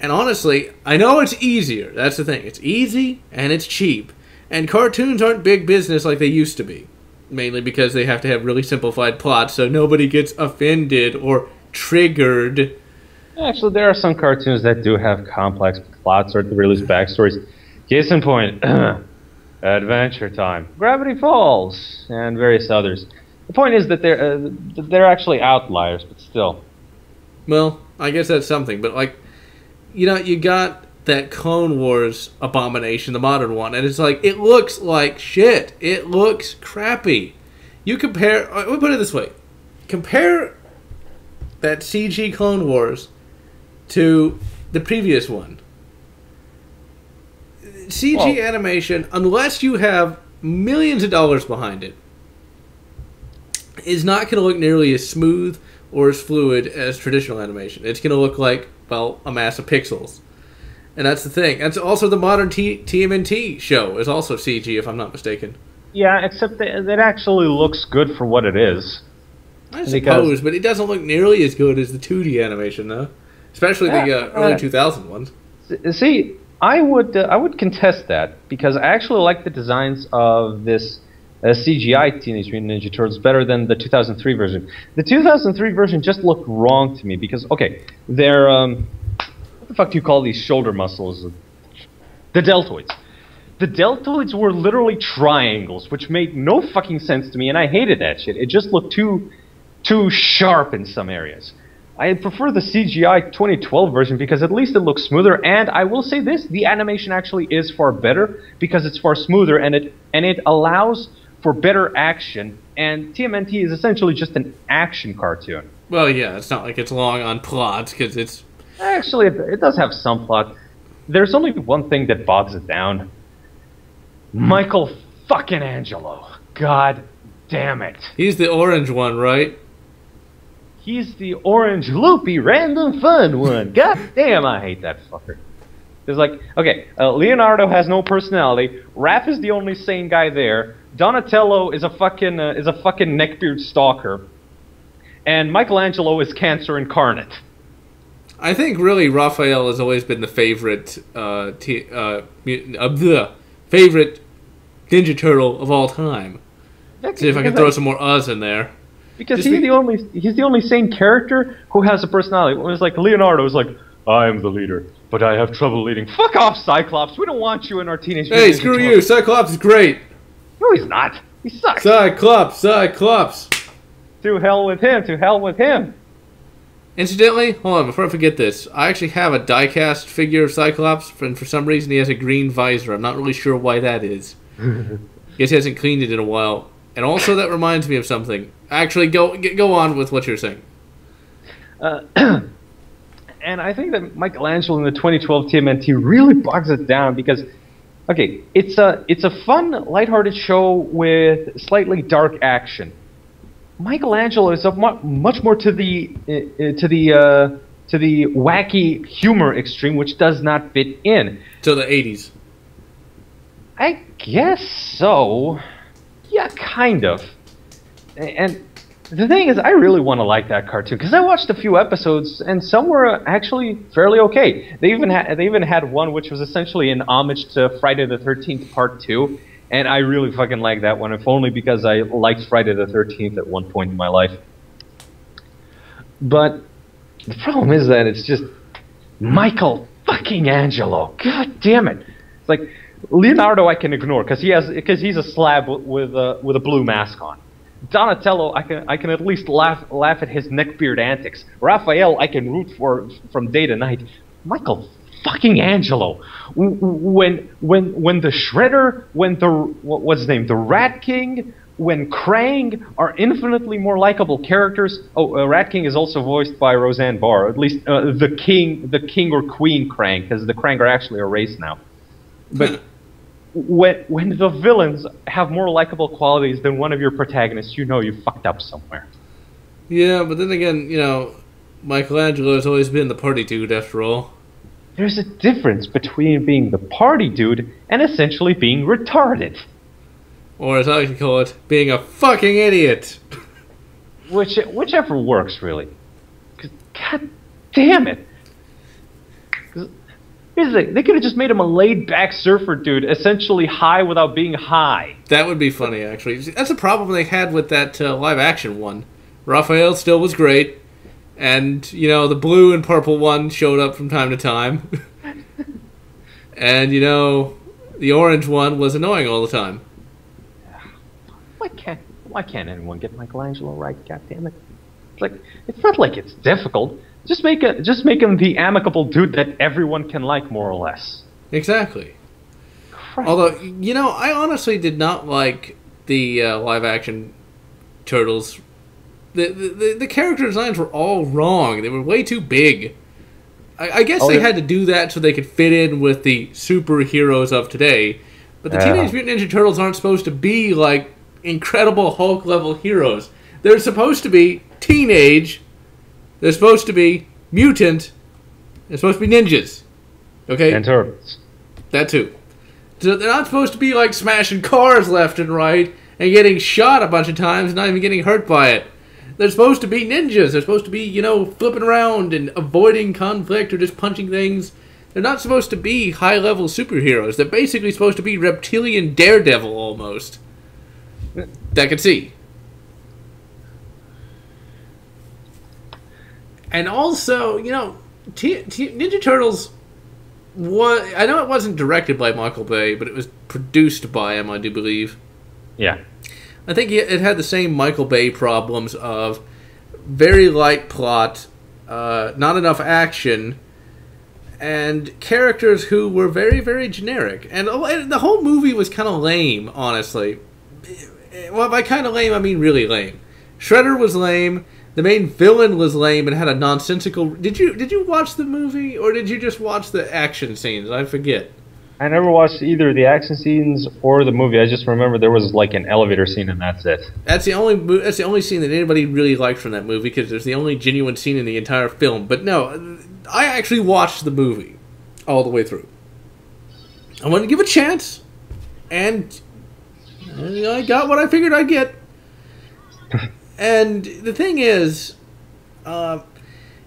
And honestly, I know it's easier. That's the thing. It's easy and it's cheap. And cartoons aren't big business like they used to be. Mainly because they have to have really simplified plots so nobody gets offended or triggered. Actually, there are some cartoons that do have complex plots or at the very least backstories. Case in point, Adventure Time, Gravity Falls, and various others. The point is that they're actually outliers, but still. Well, I guess that's something, but like... you got that Clone Wars abomination, the modern one, and it's like, it looks like shit. It looks crappy. You compare... Let me put it this way. Compare that CG Clone Wars to the previous one. CG animation, unless you have millions of dollars behind it, is not going to look nearly as smooth or as fluid as traditional animation. It's going to look like, well, a mass of pixels. And that's the thing. That's also the modern TMNT show is also CG, if I'm not mistaken. Yeah, except that it actually looks good for what it is. I suppose, but it doesn't look nearly as good as the 2D animation, though. Especially the early 2000 ones. See, I would contest that, because I actually like the designs of this CGI Teenage Mutant Ninja Turtles better than the 2003 version. The 2003 version just looked wrong to me, because, okay, they're, what the fuck do you call these shoulder muscles? The deltoids. The deltoids were literally triangles, which made no fucking sense to me, and I hated that shit. It just looked too sharp in some areas. I prefer the CGI 2012 version because at least it looks smoother, and I will say this, the animation actually is far better because it's far smoother and it allows for better action, and TMNT is essentially just an action cartoon. Well, yeah, it's not like it's long on plots, because it's... Actually, it does have some plot. There's only one thing that bogs it down. Michael fucking Angelo. God damn it. He's the orange one, right? He's the orange, loopy, random fun one. God damn, I hate that fucker. There's like, okay, Leonardo has no personality. Raph is the only sane guy there. Donatello is a fucking neckbeard stalker. And Michelangelo is cancer incarnate. I think really Raphael has always been the favorite favorite Ninja Turtle of all time. See if I can throw some more us in there. Because he's the only sane character who has a personality. It was like Leonardo was like, I am the leader, but I have trouble leading. Fuck off, Cyclops. We don't want you in our Teenage Mutant Hey, screw you. Cyclops is great. No, he's not. He sucks. Cyclops. To hell with him. Incidentally, hold on, before I forget this, I actually have a die-cast figure of Cyclops, and for some reason he has a green visor. I'm not really sure why that is. Guess he hasn't cleaned it in a while. And also that reminds me of something. Actually, go on with what you're saying. And I think that Michelangelo in the 2012 TMNT really bogs it down because, okay, it's a fun, lighthearted show with slightly dark action. Michelangelo is much more to the wacky humor extreme, which does not fit in. So the 80s. I guess so. Yeah, kind of. And the thing is, I really want to like that cartoon because I watched a few episodes and some were actually fairly okay. They even had one which was essentially an homage to Friday the 13th Part 2, and I really fucking liked that one, if only because I liked Friday the 13th at one point in my life. But the problem is that it's just Michael fucking Angelo. God damn it! It's like Leonardo I can ignore because he's a slab with a blue mask on. Donatello, I can at least laugh at his neckbeard antics. Raphael, I can root for from day to night. Michael fucking Angelo, when the Shredder, when what's his name, the Rat King, when Krang are infinitely more likable characters. Oh, Rat King is also voiced by Roseanne Barr. At least the king or queen Krang, because the Krang are actually a race now. But when the villains have more likable qualities than one of your protagonists, you know you fucked up somewhere. Yeah, but then again, Michelangelo has always been the party dude after all. There's a difference between being the party dude and essentially being retarded. Or as I like to call it, being a fucking idiot. Whichever works, really. 'Cause, God damn it. Here's the thing, they could have just made him a laid-back surfer dude, essentially high without being high. That would be funny, actually. That's a problem they had with that live-action one. Raphael still was great, and, the blue and purple one showed up from time to time. And, the orange one was annoying all the time. Why can't anyone get Michelangelo right, goddammit? It's not like it's difficult. Just make him the amicable dude that everyone can like, more or less. Exactly. Christ. Although, I honestly did not like the live-action Turtles. The character designs were all wrong. They were way too big. I guess they had to do that so they could fit in with the superheroes of today. But the Teenage Mutant Ninja Turtles aren't supposed to be, like, Incredible Hulk-level heroes. They're supposed to be teenage. They're supposed to be mutant. They're supposed to be ninjas. Okay? And turtles. That too. So they're not supposed to be like smashing cars left and right and getting shot a bunch of times and not even getting hurt by it. They're supposed to be ninjas. They're supposed to be, flipping around and avoiding conflict or just punching things. They're not supposed to be high-level superheroes. They're basically supposed to be reptilian Daredevil almost. That could see. And also, Ninja Turtles was... I know it wasn't directed by Michael Bay, but it was produced by him, I do believe. Yeah. I think it had the same Michael Bay problems of very light plot, not enough action, and characters who were very, very generic. And the whole movie was kind of lame, honestly. Well, by kind of lame, I mean really lame. Shredder was lame. The main villain was lame and had a nonsensical... Did you watch the movie, or did you just watch the action scenes? I forget. I never watched either the action scenes or the movie. I just remember there was like an elevator scene and that's it. That's the only scene that anybody really liked from that movie because it's the only genuine scene in the entire film. But no, I actually watched the movie all the way through. I wanted to give it a chance, and I got what I figured I'd get. And the thing is,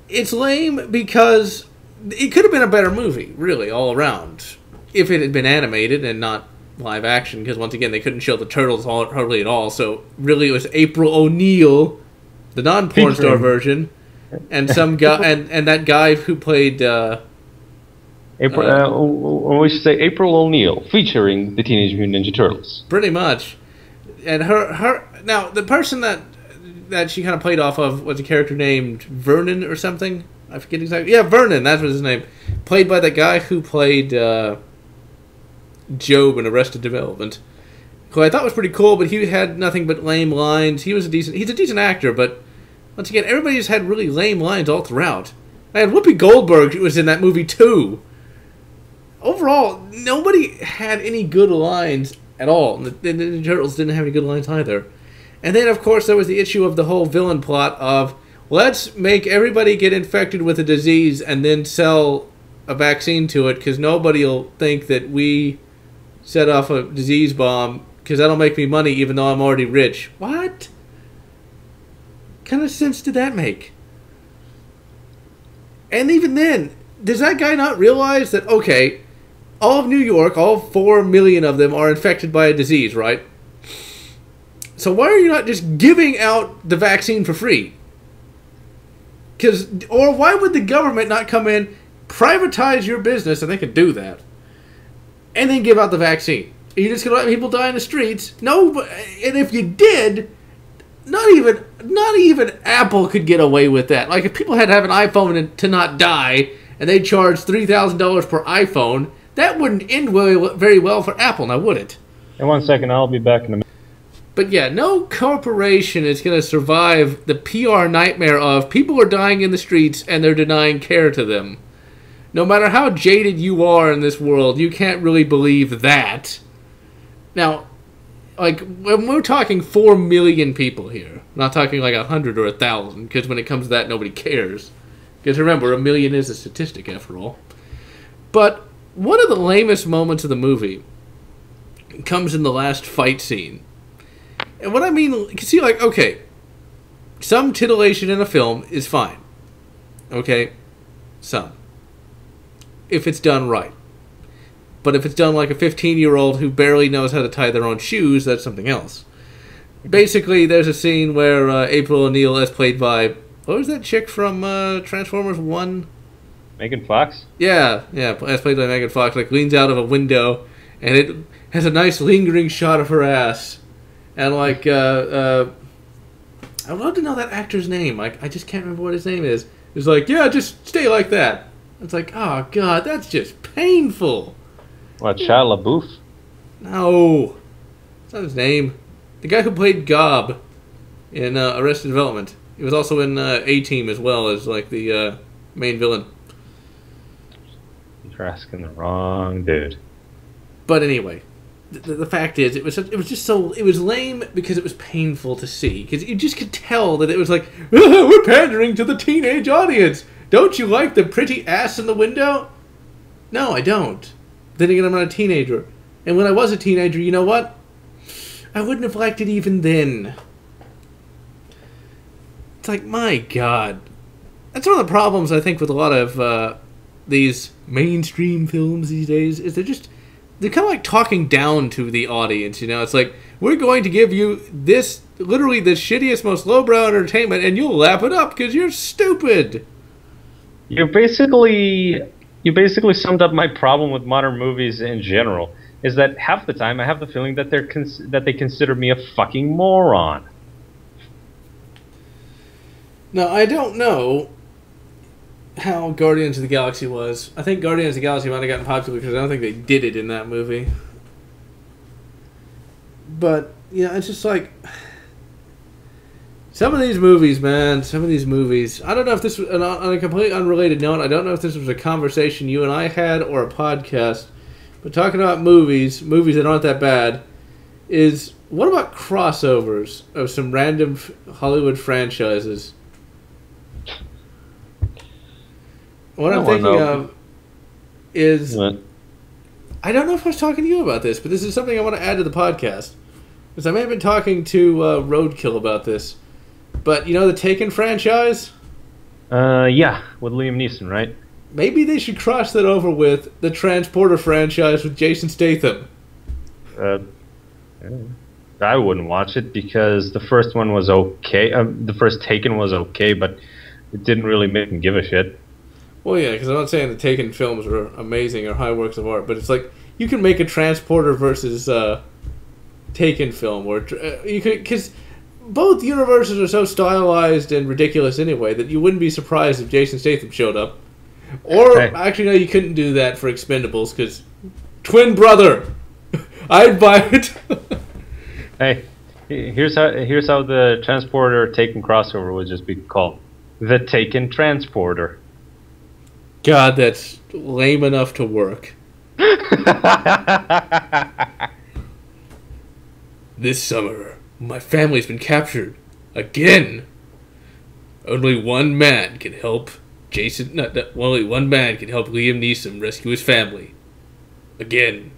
it's lame because it could have been a better movie, really, all around, if it had been animated and not live action because once again they couldn't show the turtles hardly at all. So really, it was April O'Neil, the non-porn star version, and some guy and that guy who played. We should say April O'Neil featuring the Teenage Mutant Ninja Turtles. Pretty much, and her now the person that she kind of played off of was a character named Vernon or something. I forget exactly. Yeah, Vernon, that was his name. Played by the guy who played Job in Arrested Development, who I thought was pretty cool, but he had nothing but lame lines. He's a decent actor, but once again, everybody just had really lame lines all throughout. I had Whoopi Goldberg, who was in that movie too. Overall, nobody had any good lines at all. The Turtles didn't have any good lines either. And then, of course, there was the issue of the whole villain plot of, let's make everybody get infected with a disease and then sell a vaccine to it because nobody will think that we set off a disease bomb because that'll make me money even though I'm already rich. What kind of sense did that make? And even then, does that guy not realize that, okay, all of New York, all 4 million of them are infected by a disease, right? So why are you not just giving out the vaccine for free? Or why would the government not come in, privatize your business, and they could do that, and then give out the vaccine? Are you just going to let people die in the streets? No, and if you did, not even Apple could get away with that. Like, if people had to have an iPhone to not die, and they charged $3,000 per iPhone, that wouldn't end very well for Apple, now would it? In 1 second, I'll be back in a minute. But yeah, no corporation is going to survive the PR nightmare of people are dying in the streets and they're denying care to them. No matter how jaded you are in this world, you can't really believe that. Now, like, when we're talking 4 million people here, not talking like 100 or 1,000, because when it comes to that, nobody cares. Because remember, 1 million is a statistic after all. But one of the lamest moments of the movie comes in the last fight scene. And what I mean, you can see, like, okay, some titillation in a film is fine. Okay? Some. If it's done right. But if it's done like a 15-year-old who barely knows how to tie their own shoes, that's something else. Basically, there's a scene where April O'Neil, as played by, what was that chick from Transformers 1? Megan Fox? Yeah, as played by Megan Fox, like, leans out of a window, and it has a nice lingering shot of her ass. And, like, I'd love to know that actor's name. Like, I just can't remember what his name is. It's like, yeah, just stay like that. It's like, oh, God, that's just painful. What, Shia LaBeouf? No. That's not his name. The guy who played Gob in Arrested Development. He was also in A-Team as well as, like, the main villain. You're asking the wrong dude. But anyway, the fact is, it was lame because it was painful to see. Because you just could tell that it was like, we're pandering to the teenage audience. Don't you like the pretty ass in the window? No, I don't. Then again, I'm not a teenager. And when I was a teenager, you know what? I wouldn't have liked it even then. It's like, my God. That's one of the problems, I think, with a lot of these mainstream films these days, is they're kind of like talking down to the audience, you know? It's like, we're going to give you this, literally the shittiest, most lowbrow entertainment, and you'll lap it up because you're stupid. You basically summed up my problem with modern movies in general, is that half the time I have the feeling that they consider me a fucking moron. Now, I don't know how Guardians of the Galaxy was. I think Guardians of the Galaxy might have gotten popular because I don't think they did it in that movie. But, yeah, it's just like, some of these movies, man, I don't know if this was, on a completely unrelated note, I don't know if this was a conversation you and I had or a podcast, but talking about movies that aren't that bad, is, what about crossovers of some random Hollywood franchises? What I'm thinking of is, what? I don't know if I was talking to you about this, but this is something I want to add to the podcast. Because I may have been talking to Roadkill about this. But, you know the Taken franchise? Yeah, with Liam Neeson, right? Maybe they should cross that over with the Transporter franchise with Jason Statham. Uh, I wouldn't watch it because the first one was okay. The first Taken was okay, but it didn't really make me give a shit. Well, yeah, because I'm not saying the Taken films are amazing or high works of art, but it's like you can make a Transporter versus Taken film, where you could, because both universes are so stylized and ridiculous anyway that you wouldn't be surprised if Jason Statham showed up. Or actually, no, you couldn't do that for Expendables because twin brother, I'd buy it. Hey, here's how the Transporter Taken crossover would just be called: the Taken Transporter. God, that's lame enough to work. This summer, my family's been captured again. Only one man can help Jason. Only one man can help Liam Neeson rescue his family. Again.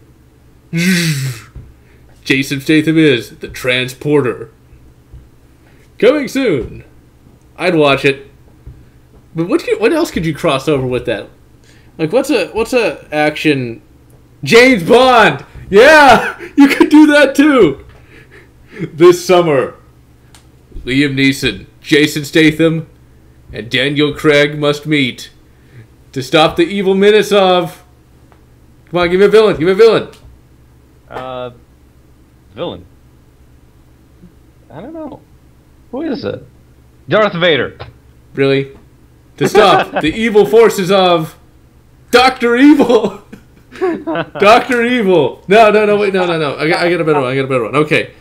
Jason Statham is the Transporter. Coming soon. I'd watch it. But what else could you cross over with that? Like what's a action? James Bond. Yeah, you could do that too. This summer, Liam Neeson, Jason Statham, and Daniel Craig must meet to stop the evil menace of. Come on, give me a villain. Give me a villain. Villain. I don't know. Who is it? Darth Vader. Really? To stop the evil forces of Dr. Evil. Dr. Evil. No, wait, no. I got a better one. Okay.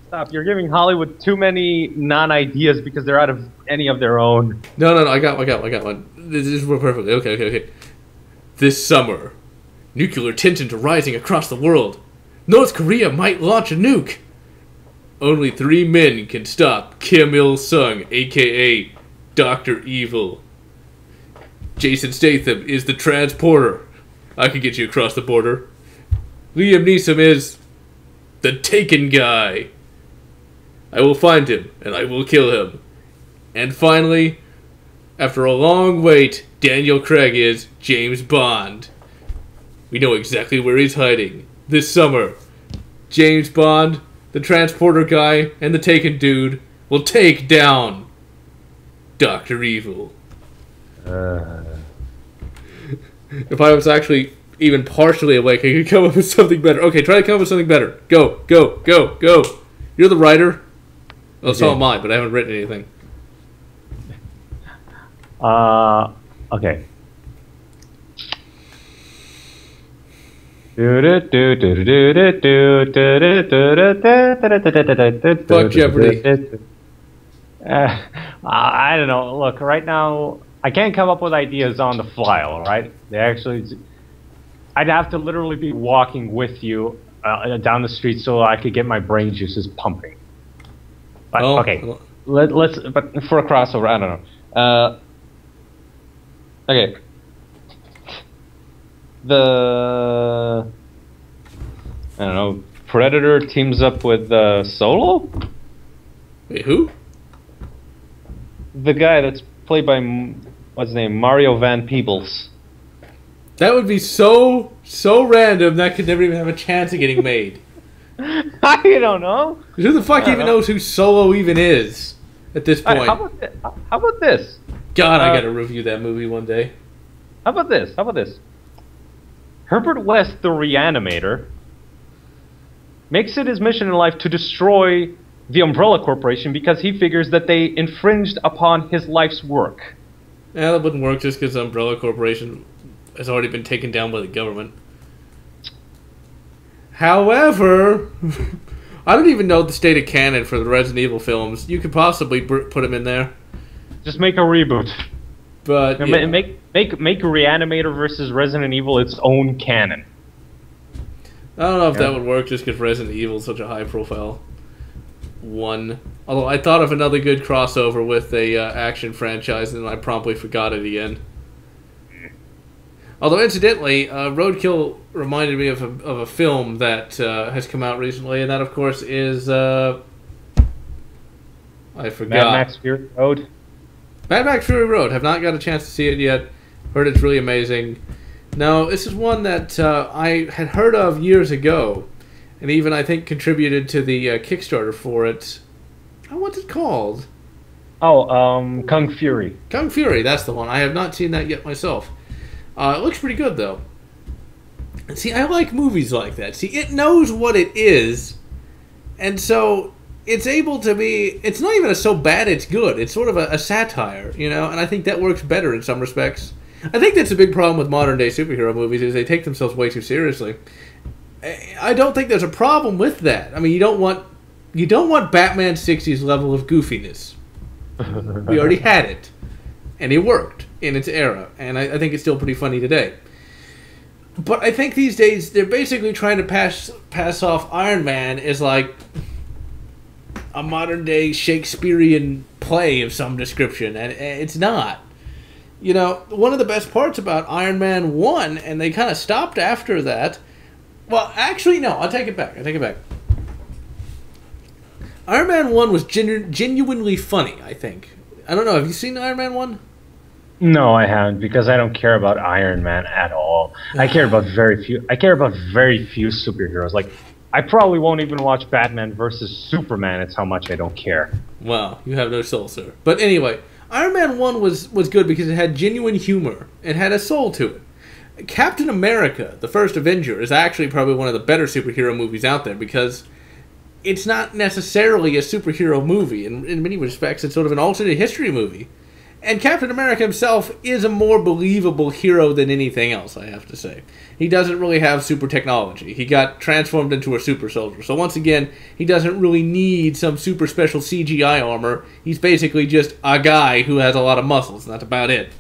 Stop. You're giving Hollywood too many non-ideas because they're out of any of their own. No. I got one. This is perfectly. Okay. This summer, nuclear tensions are rising across the world. North Korea might launch a nuke. Only 3 men can stop Kim Il-sung, a.k.a. Dr. Evil. Jason Statham is the Transporter. I can get you across the border. Liam Neeson is the Taken guy. I will find him, and I will kill him. And finally, after a long wait, Daniel Craig is James Bond. We know exactly where he's hiding. This summer, James Bond, the Transporter guy, and the Taken dude will take down Dr. Evil. If I was actually even partially awake, I could come up with something better. Okay, try to come up with something better. Go. You're the writer. Well, so am I, but I haven't written anything. Okay. Fuck Jeopardy. I don't know. Look, right now, I can't come up with ideas on the fly, alright? I'd have to literally be walking with you down the street so I could get my brain juices pumping. But, okay, but for a crossover, I don't know. Okay. I don't know, Predator teams up with Solo? Wait, who? The guy that's played by, what's his name, Mario Van Peebles. That would be so random that could never even have a chance of getting made. I don't know. Who the fuck even knows who Solo even is at this point? How about this? God, I gotta review that movie one day. How about this? Herbert West, the Reanimator, makes it his mission in life to destroy the Umbrella Corporation because he figures that they infringed upon his life's work. Yeah, that wouldn't work just because the Umbrella Corporation has already been taken down by the government. However, I don't even know the state of canon for the Resident Evil films. You could possibly put them in there. Just make a reboot. But yeah. make Reanimator versus Resident Evil its own canon. I don't know if that would work just because Resident Evil is such a high-profile one. Although I thought of another good crossover with a action franchise, and I promptly forgot it again. Although, incidentally, Roadkill reminded me of a film that has come out recently, and that, of course, is... I forgot. Mad Max Fury Road? Mad Max Fury Road. Have not got a chance to see it yet. Heard it's really amazing. Now, this is one that I had heard of years ago, and even I think contributed to the Kickstarter for it. Oh, what's it called? Oh, Kung Fury. Kung Fury, that's the one. I have not seen that yet myself. It looks pretty good, though. See, I like movies like that. See, it knows what it is, and so it's able to be... It's not even so bad it's good. It's sort of a satire, you know? And I think that works better in some respects. I think that's a big problem with modern-day superhero movies, is they take themselves way too seriously. I don't think there's a problem with that. I mean, you don't want Batman 60's level of goofiness. We already had it. And it worked in its era. And I think it's still pretty funny today. But I think these days, they're basically trying to pass off Iron Man as like a modern-day Shakespearean play of some description. And it's not. You know, one of the best parts about Iron Man 1, and they kind of stopped after that... Well, actually, no, I'll take it back. Iron Man 1 was genuinely funny, I think. I don't know, have you seen Iron Man 1? No, I haven't, because I don't care about Iron Man at all. I care about very few superheroes. Like, I probably won't even watch Batman versus Superman. It's how much I don't care. Wow, you have no soul, sir. But anyway, Iron Man 1 was good because it had genuine humor. It had a soul to it. Captain America, the first Avenger, is actually probably one of the better superhero movies out there because it's not necessarily a superhero movie. In many respects, it's sort of an alternate history movie. And Captain America himself is a more believable hero than anything else, I have to say. He doesn't really have super technology. He got transformed into a super soldier. So once again, he doesn't really need some super special CGI armor. He's basically just a guy who has a lot of muscles, and that's about it.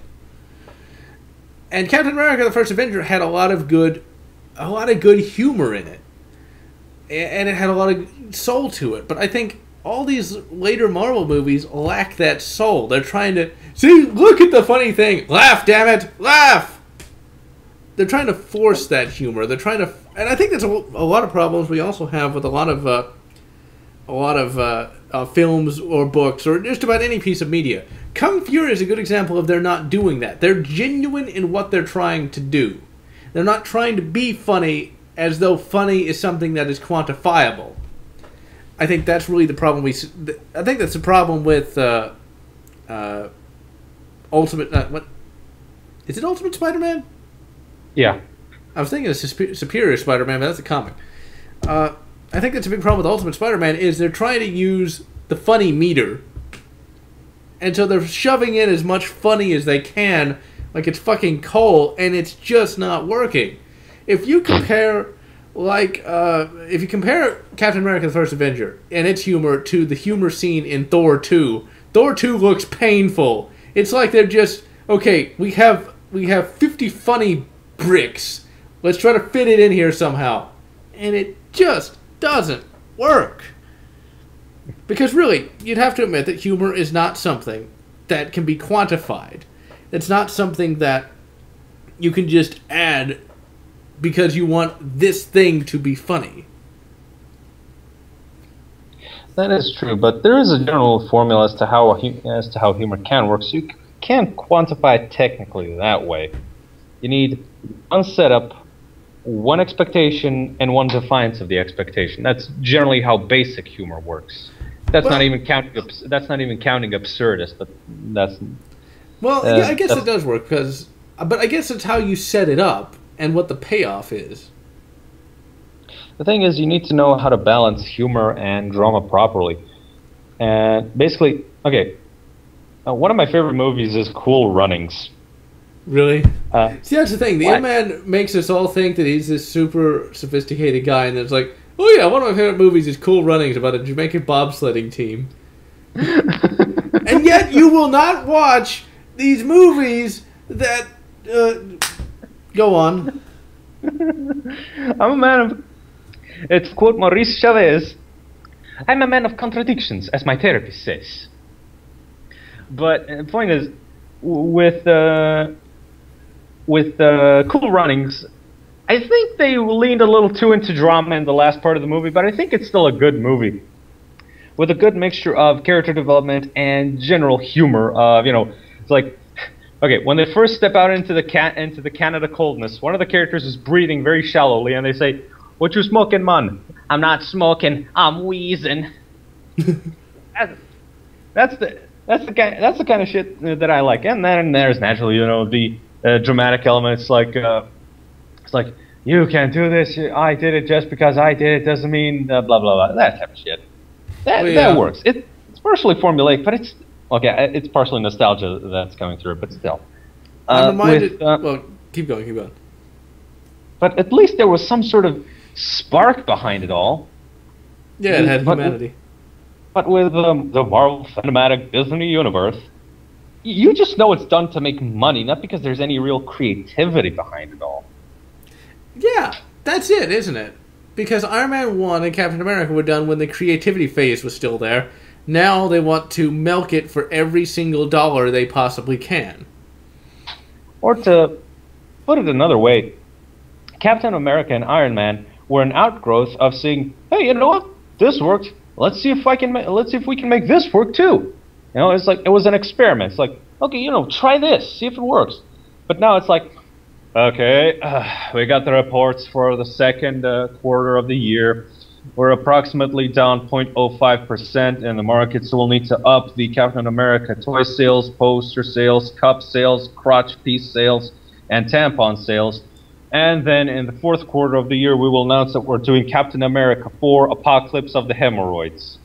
And Captain America, the First Avenger, had a lot of good humor in it. And it had a lot of soul to it. But I think all these later Marvel movies lack that soul. They're trying to... See, look at the funny thing. Laugh, damn it. Laugh! They're trying to force that humor. They're trying to... And I think that's a lot of problems we also have with a lot of films or books or just about any piece of media. Kung Fury is a good example of they're not doing that. They're genuine in what they're trying to do. They're not trying to be funny as though funny is something that is quantifiable. I think that's really the problem I think that's the problem with Ultimate... what? Is it Ultimate Spider-Man? Yeah. I was thinking of Superior Spider-Man, but that's a comic. I think that's a big problem with Ultimate Spider-Man is they're trying to use the funny meter. And so they're shoving in as much funny as they can, like it's fucking coal, and it's just not working. If you compare... if you compare Captain America the First Avenger and its humor to the humor scene in Thor 2, Thor 2 looks painful. It's like they're just, okay, we have 50 funny bricks. Let's try to fit it in here somehow. And it just doesn't work. Because really, you'd have to admit that humor is not something that can be quantified. It's not something that you can just add because you want this thing to be funny. That is true, but there is a general formula as to how humor can work. So you can't quantify it technically that way. You need one setup, one expectation, and one defiance of the expectation. That's generally how basic humor works. That's not even counting absurdist, but that's... Well, yeah, I guess it does work, but I guess it's how you set it up and what the payoff is. The thing is, you need to know how to balance humor and drama properly. And basically, okay, one of my favorite movies is Cool Runnings. Really? See, that's the thing. The man makes us all think that he's this super sophisticated guy, and it's like, oh yeah, one of my favorite movies is Cool Runnings about a Jamaican bobsledding team. And yet you will not watch these movies that... go on. I'm a man of... It's quote Maurice Chavez. I'm a man of contradictions, as my therapist says. But the point is, with Cool Runnings, I think they leaned a little too into drama in the last part of the movie, but I think it's still a good movie. With a good mixture of character development and general humor of, it's like, okay, when they first step out into the Canada coldness, one of the characters is breathing very shallowly, and they say, "What you smoking, man?" I'm not smoking. I'm wheezing. That's the kind of shit that I like. And then there's naturally, the dramatic elements like it's like you can't do this. I did it just because I did it doesn't mean blah blah blah. That type of shit. That works. It's partially formulaic, but it's okay. It's partially nostalgia that's coming through, but still. I'm reminded. Well, keep going. But at least there was some sort of spark behind it all. Yeah, it had humanity. But with the Marvel Cinematic Disney Universe, you just know it's done to make money, not because there's any real creativity behind it all. Yeah, that's it, isn't it? Because Iron Man 1 and Captain America were done when the creativity phase was still there. Now they want to milk it for every single dollar they possibly can. Or to put it another way, Captain America and Iron Man were an outgrowth of seeing, hey, you know what? This worked. Let's see if we can make this work too. It's like it was an experiment. It's like, okay, try this, see if it works. But now it's like, okay, we got the reports for the second quarter of the year. We're approximately down 0.05%, and the markets will need to up the Captain America toy sales, poster sales, cup sales, crotch piece sales, and tampon sales. And then in the fourth quarter of the year, we will announce that we're doing Captain America 4: Apocalypse of the Hemorrhoids.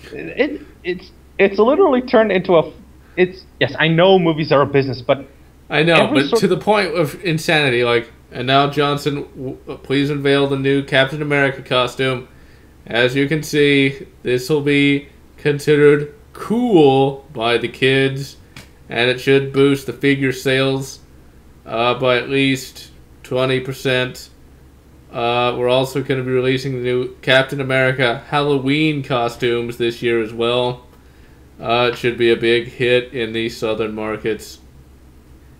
It's literally turned into a... Yes, I know movies are a business, but... I know, but to the point of insanity, like, and now Johnson, please unveil the new Captain America costume. As you can see, this will be considered cool by the kids, and it should boost the figure sales by at least 20%. We're also going to be releasing the new Captain America Halloween costumes this year as well. It should be a big hit in the southern markets.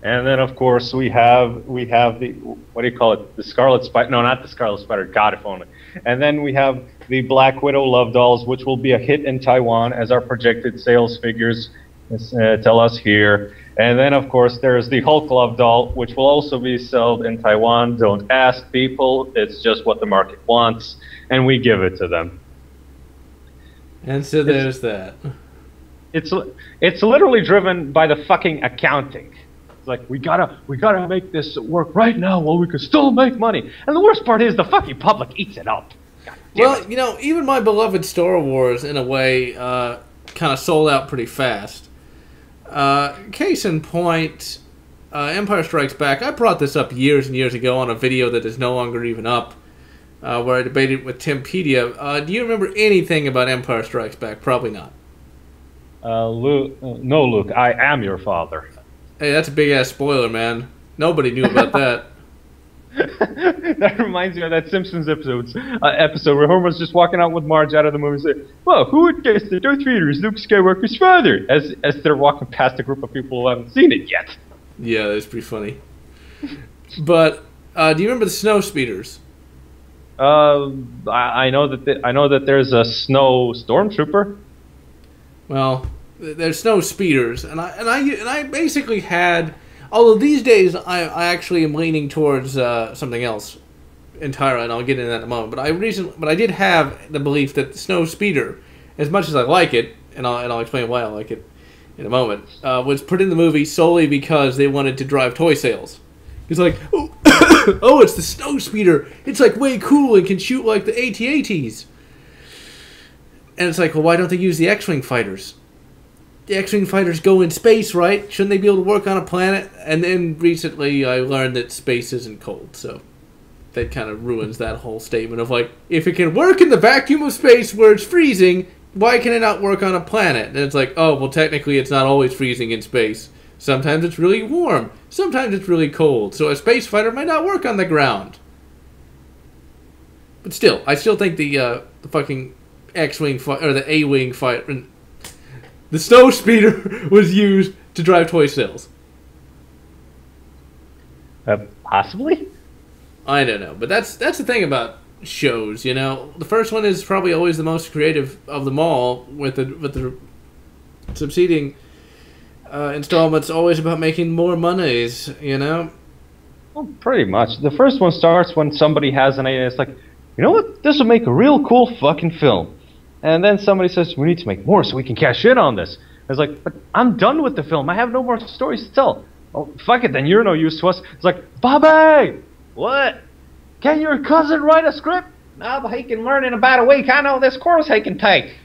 And then, of course, we have the, what do you call it? The Scarlet Spider. No, not the Scarlet Spider. God, if only. And then we have the Black Widow Love Dolls, which will be a hit in Taiwan, as our projected sales figures tell us here. And then, of course, there's the Hulk Love Doll, which will also be sold in Taiwan. Don't ask people. It's just what the market wants, and we give it to them. And so there's that. It's literally driven by the fucking accounting. It's like, we gotta make this work right now while we can still make money. And the worst part is the fucking public eats it up. Well, even my beloved Star Wars, in a way, kind of sold out pretty fast. Case in point, Empire Strikes Back. I brought this up years and years ago on a video that is no longer even up, where I debated with Timpedia. Do you remember anything about Empire Strikes Back? Probably not. Luke, no, Luke, I am your father. Hey, that's a big-ass spoiler, man. Nobody knew about that. That reminds me of that Simpsons episode where Homer's just walking out with Marge out of the movie and saying, well, who would guess that Darth Vader is Luke Skywalker's father? As they're walking past a group of people who haven't seen it yet. Yeah, that's pretty funny. But, do you remember the snow speeders? I know that there's a snow stormtrooper. Well, there's snow speeders, and I basically had. Although these days I actually am leaning towards something else entirely, and I'll get into that in a moment. But I did have the belief that the snow speeder, as much as I like it, and I'll explain why I like it in a moment, was put in the movie solely because they wanted to drive toy sales. It's like, oh, oh, it's the snow speeder. It's like way cool and can shoot like the AT-ATs. And it's like, well, why don't they use the X-Wing fighters? The X-Wing fighters go in space, right? Shouldn't they be able to work on a planet? And then recently I learned that space isn't cold, so that kind of ruins that whole statement of like, if it can work in the vacuum of space where it's freezing, why can it not work on a planet? And it's like, oh, well, technically it's not always freezing in space. Sometimes it's really warm. Sometimes it's really cold. So a space fighter might not work on the ground. But still, I still think the fucking X-Wing fight or the A-Wing fight, the snow speeder was used to drive toy sales. Possibly. I don't know, but that's the thing about shows. You know, the first one is probably always the most creative of them all, with the succeeding installments always about making more monies. You know. Well, pretty much. The first one starts when somebody has an idea. It's like, you know what? This would make a real cool fucking film. And then somebody says, we need to make more so we can cash in on this. I was like, but I'm done with the film. I have no more stories to tell. Oh, fuck it, then you're no use to us. It's like, Bobby! What? Can your cousin write a script? No, but he can learn in about a week. I know this course he can take.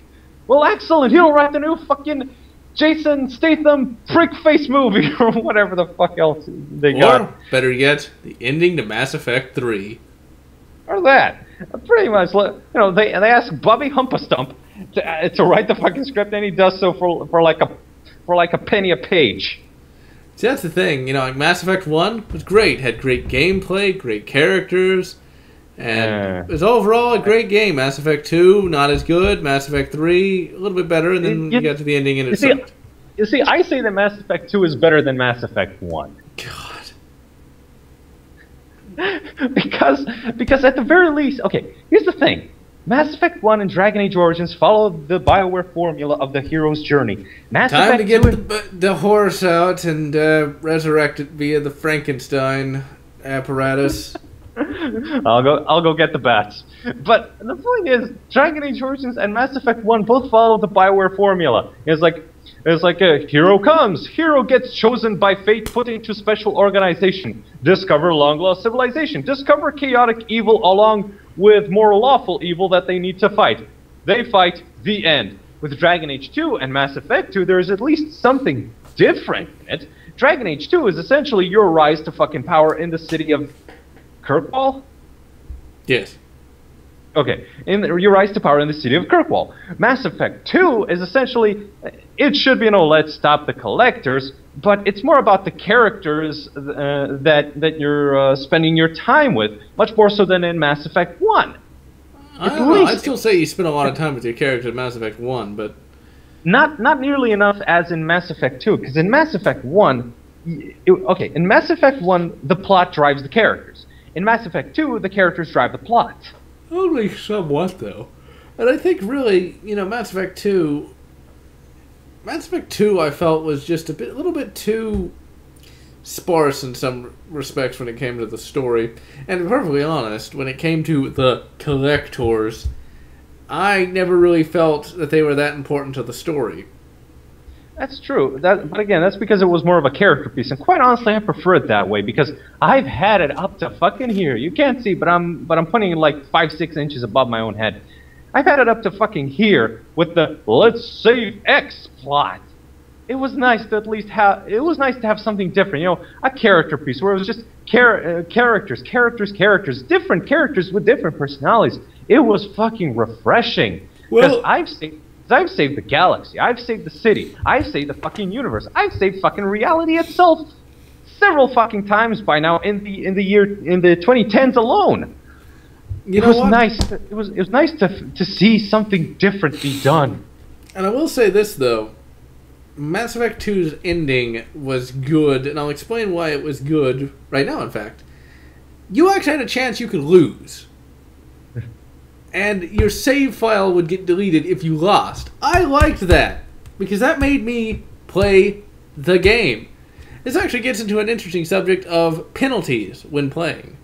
Well, excellent. He'll write the new fucking Jason Statham prick face movie or whatever the fuck else they got. Or, better yet, the ending to Mass Effect 3. Or that. Pretty much, you know, they ask Bobby Humpastump to write the fucking script, and he does so for like a penny a page. See, that's the thing, you know, like Mass Effect 1 was great, had great gameplay, great characters, and it was overall a great game. Mass Effect 2, not as good. Mass Effect 3, a little bit better, and then you got to the ending and it sucked. You see, I say that Mass Effect 2 is better than Mass Effect 1. God. because at the very least, okay, here's the thing. Mass Effect 1 and Dragon Age Origins follow the BioWare formula of the hero's journey. Mass Time Effect to get the horse out and resurrect it via the Frankenstein apparatus. I'll go get the bats. But the point is, Dragon Age Origins and Mass Effect 1 both follow the BioWare formula. It's like a hero comes, hero gets chosen by fate, put into special organization, discover long-lost civilization, discover chaotic evil along with more lawful evil that they need to fight. They fight, the end. With Dragon Age 2 and Mass Effect 2, there's at least something different in it. Dragon Age 2 is essentially your rise to fucking power in the city of Kirkwall? Yes. Okay, your rise to power in the city of Kirkwall. Mass Effect 2 is essentially, it should be, you know, let's stop the collectors, but it's more about the characters that you're spending your time with, much more so than in Mass Effect 1. I don't know, I'd still say you spend a lot of time with your character in Mass Effect 1, but... Not nearly enough as in Mass Effect 2, because in Mass Effect 1, in Mass Effect 1, the plot drives the characters. In Mass Effect 2, the characters drive the plot. Only somewhat, though. And I think really, you know, Mass Effect 2 I felt was just a little bit too sparse in some respects when it came to the story. And to be perfectly honest, when it came to the collectors, I never really felt that they were that important to the story. That's true. But again, that's because it was more of a character piece. And quite honestly, I prefer it that way because I've had it up to fucking here. You can't see, but I'm pointing like 5-6 inches above my own head. I've had it up to fucking here with the let's save X plot. It was nice to at least have. It was nice to have something different. You know, a character piece where it was just characters, different characters with different personalities. It was fucking refreshing. Because I've saved the galaxy, I've saved the city, I've saved the fucking universe, I've saved fucking reality itself several fucking times by now in the 2010s alone. You know what? It was nice to see something different be done. And I will say this though, Mass Effect 2's ending was good, and I'll explain why it was good right now. In fact, you actually had a chance you could lose. And your save file would get deleted if you lost. I liked that, because that made me play the game. This actually gets into an interesting subject of penalties when playing.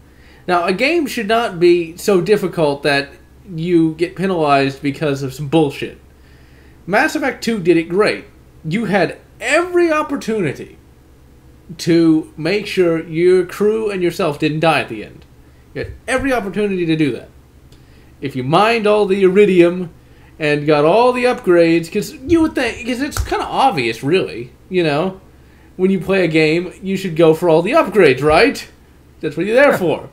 Now, a game should not be so difficult that you get penalized because of some bullshit. Mass Effect 2 did it great. You had every opportunity to make sure your crew and yourself didn't die at the end. You had every opportunity to do that. If you mined all the iridium and got all the upgrades, because you would think, because it's kind of obvious, really, you know, when you play a game, you should go for all the upgrades, right? That's what you're there for.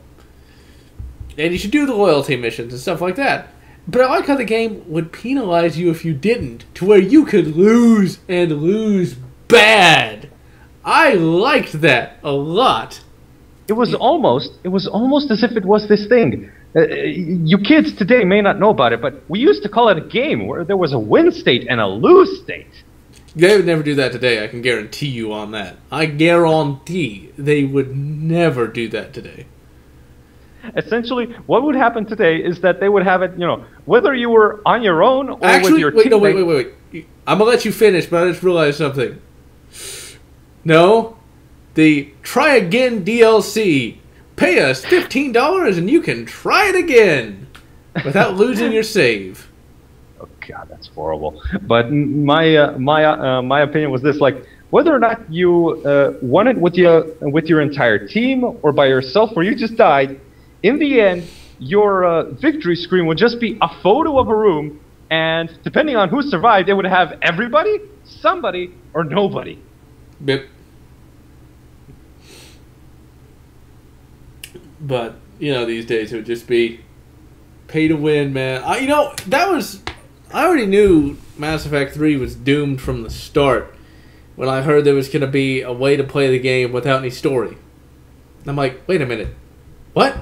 And you should do the loyalty missions and stuff like that. But I like how the game would penalize you if you didn't, to where you could lose and lose bad. I liked that a lot. It was almost as if it was this thing. You kids today may not know about it, but we used to call it a game where there was a win state and a lose state. They would never do that today, I can guarantee you on that. I guarantee they would never do that today. Essentially, what would happen today is that they would have it, you know, whether you were on your own or actually, with your teammate. Wait. I'm going to let you finish, but I just realized something. No, the Try Again DLC. Pay us $15 and you can try it again. without losing your save. Oh God, that's horrible. But my opinion was this: like, whether or not you won it with your entire team or by yourself, or you just died, in the end, your victory screen would just be a photo of a room, and depending on who survived, it would have everybody, somebody, or nobody. Bip. But you know, these days it would just be pay to win, man. I already knew Mass Effect 3 was doomed from the start when I heard there was going to be a way to play the game without any story. I'm like, wait a minute. What?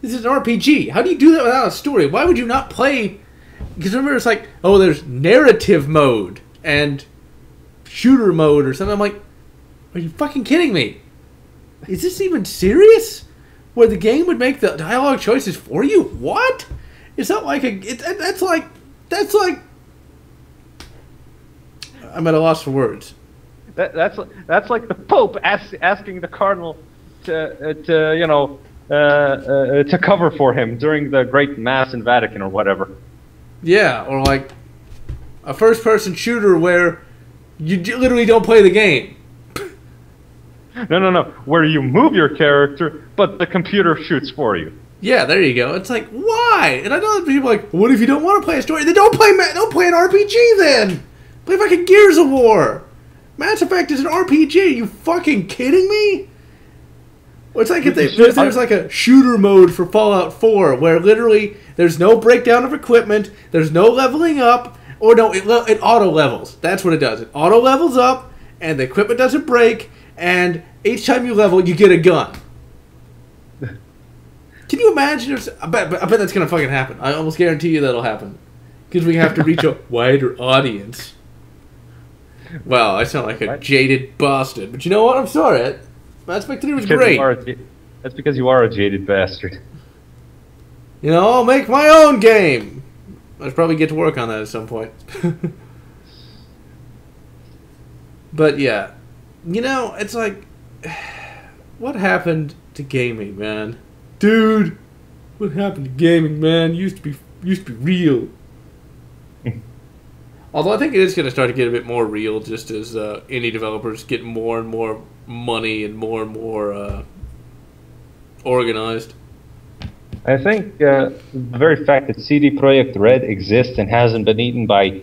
This is an RPG. How do you do that without a story? Why would you not play... Because remember, it's like, oh, there's narrative mode and shooter mode or something. I'm like, are you fucking kidding me? Is this even serious? Where the game would make the dialogue choices for you? What? It's not like a... That's like... I'm at a loss for words. That's like the Pope asking the Cardinal to cover for him during the Great Mass in Vatican or whatever. Yeah, or like a first-person shooter where you literally don't play the game. No. Where you move your character, but the computer shoots for you. Yeah, there you go. It's like, why? And I know that people are like, what if you don't want to play a story? Then don't play an RPG then. Play fucking Gears of War. Mass Effect is an RPG. Are you fucking kidding me? Well, it's like if there's like a shooter mode for Fallout 4 where literally there's no breakdown of equipment, there's no leveling up, or no, it auto levels. That's what it does. It auto levels up, and the equipment doesn't break, and each time you level, you get a gun. Can you imagine? I bet that's gonna fucking happen. I almost guarantee you that'll happen because we have to reach a wider audience. Well, I sound like a jaded bastard, but you know what? I'm sorry. Mass Effect 3 was great. That's because you are a jaded bastard. You know, I'll make my own game. I should probably get to work on that at some point. But yeah, you know, it's like, what happened to gaming, man? Dude, what happened to gaming, man? Used to be real. Although I think it is going to start to get a bit more real just as indie developers get more and more money and more organized. I think the very fact that CD Projekt Red exists and hasn't been eaten by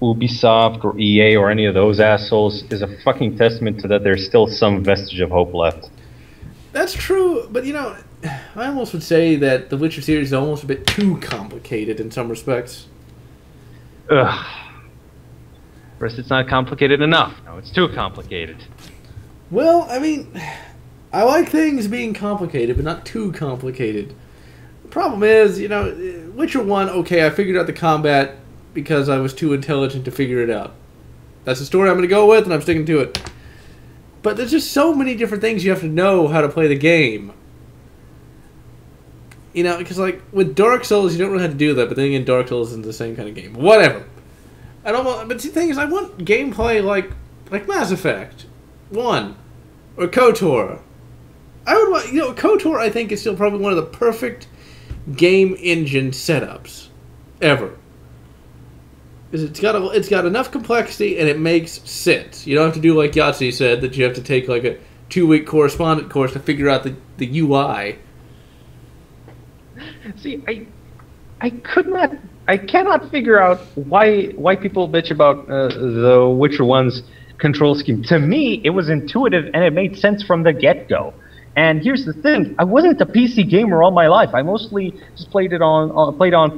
Ubisoft or EA or any of those assholes is a fucking testament to that there's still some vestige of hope left. That's true, but you know, I almost would say that the Witcher series is almost a bit too complicated in some respects. Ugh. First, it's not complicated enough. No, it's too complicated. Well, I mean, I like things being complicated, but not too complicated. The problem is, you know, Witcher 1, okay, I figured out the combat because I was too intelligent to figure it out. That's the story I'm going to go with, and I'm sticking to it. But there's just so many different things you have to know how to play the game. You know, because like with Dark Souls, you don't really have to do that, but then again, Dark Souls isn't the same kind of game. Whatever. I don't want, but the thing is, I want gameplay like Mass Effect 1 or KOTOR. I would want, you know, KOTOR I think is still probably one of the perfect game engine setups ever. Because it's got enough complexity and it makes sense. You don't have to do like Yahtzee said that you have to take like a 2-week correspondent course to figure out the UI. See, I cannot figure out why people bitch about the Witcher 1's control scheme. To me, it was intuitive and it made sense from the get-go. And here's the thing: I wasn't a PC gamer all my life. I mostly just played on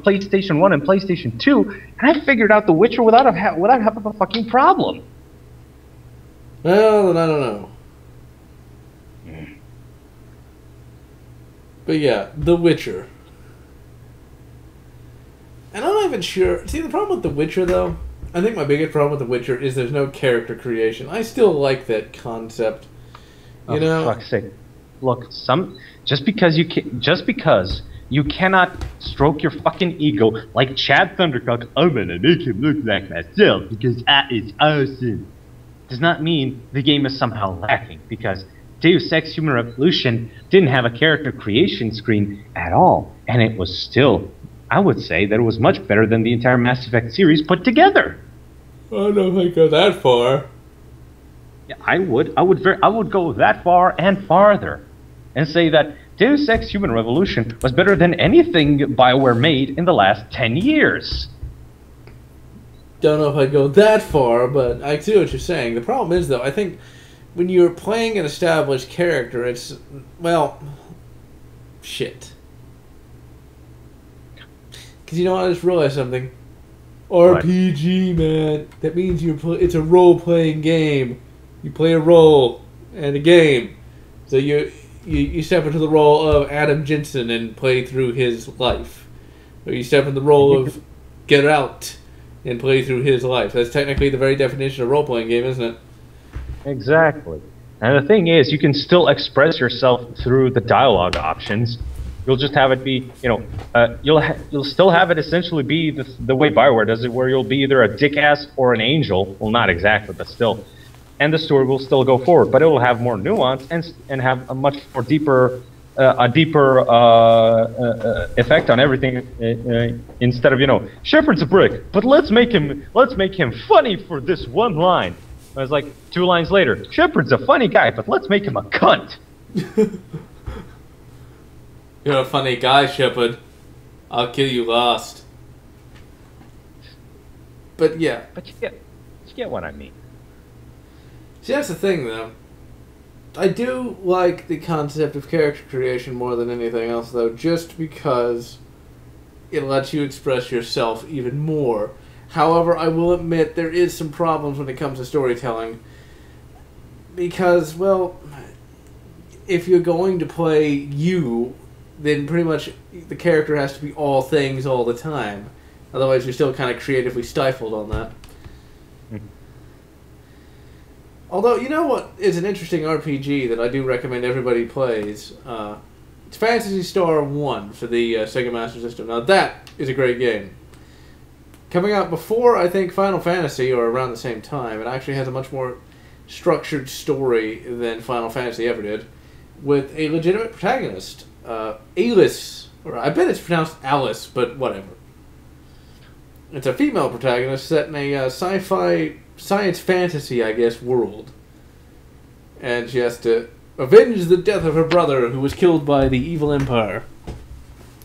PlayStation 1 and PlayStation 2, and I figured out The Witcher without having a fucking problem. Well, I don't know. But yeah, The Witcher. And I'm not even sure. See, the problem with The Witcher, though, I think my biggest problem with The Witcher is there's no character creation. I still like that concept. You know? For fuck's sake. Look, just because you cannot stroke your fucking ego like Chad Thundercock, I'm gonna make him look like myself because that is awesome, does not mean the game is somehow lacking, because Deus Ex Human Revolution didn't have a character creation screen at all, and it was still, I would say that it was much better than the entire Mass Effect series put together. I don't know if I go that far. Yeah, I would go that far and farther, and say that Deus Ex Human Revolution was better than anything BioWare made in the last 10 years. Don't know if I'd go that far, but I see what you're saying. The problem is, though, I think when you're playing an established character, it's, well, shit. Because you know what, I just realized something. RPG, man. That means it's a role-playing game. You play a role and a game. So you step into the role of Adam Jensen and play through his life. Or you step in the role of Get Out and play through his life. That's technically the very definition of a role-playing game, isn't it? Exactly. And the thing is, you can still express yourself through the dialogue options. You'll just have it be, you'll still have it essentially be the way BioWare does it, where you'll be either a dick-ass or an angel. Well, not exactly, but still. And the story will still go forward, but it will have more nuance and have a much more deeper effect on everything. Instead of Shepard's a brick, but let's make him funny for this one line. I was like 2 lines later, Shepard's a funny guy, but let's make him a cunt. You're a funny guy, Shepard. I'll kill you last. But yeah. But you get what I mean. See, that's the thing, though. I do like the concept of character creation more than anything else, though, just because it lets you express yourself even more. However, I will admit there is some problems when it comes to storytelling. Because, well, if you're going to play you, then pretty much the character has to be all things all the time. Otherwise, you're still kind of creatively stifled on that. Although, you know what is an interesting RPG that I do recommend everybody plays? It's Phantasy Star 1 for the Sega Master System. Now, that is a great game. Coming out before, I think, Final Fantasy, or around the same time, it actually has a much more structured story than Final Fantasy ever did, with a legitimate protagonist. Alice, or I bet it's pronounced Alice, but whatever. It's a female protagonist set in a sci-fi, science fantasy, I guess, world. And she has to avenge the death of her brother, who was killed by the evil empire.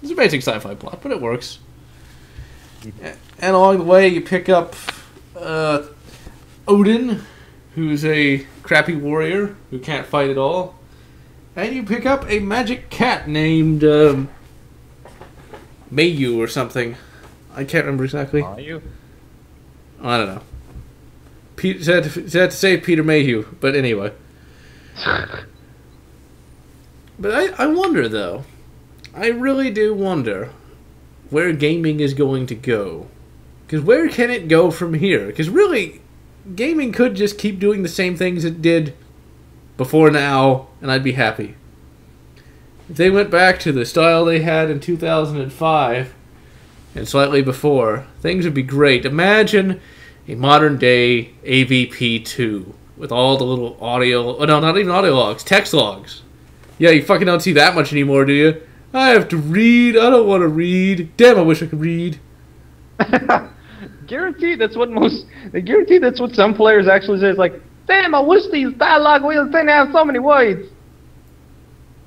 It's a basic sci-fi plot, but it works. And along the way, you pick up Odin, who's a crappy warrior who can't fight at all. And you pick up a magic cat named Mayu or something. I can't remember exactly. Mayu? I don't know. Said to say Peter Mayhew, but anyway. But I wonder, though. I really do wonder where gaming is going to go. Because where can it go from here? Because really, gaming could just keep doing the same things it did before now, and I'd be happy. If they went back to the style they had in 2005, and slightly before, things would be great. Imagine a modern-day AVP2 with all the little audio... Oh, no, not even audio logs. Text logs. Yeah, you fucking don't see that much anymore, do you? I have to read. I don't want to read. Damn, I wish I could read. Guaranteed that's what some players actually say. It's like, damn, I wish these dialogue wheels didn't have so many words.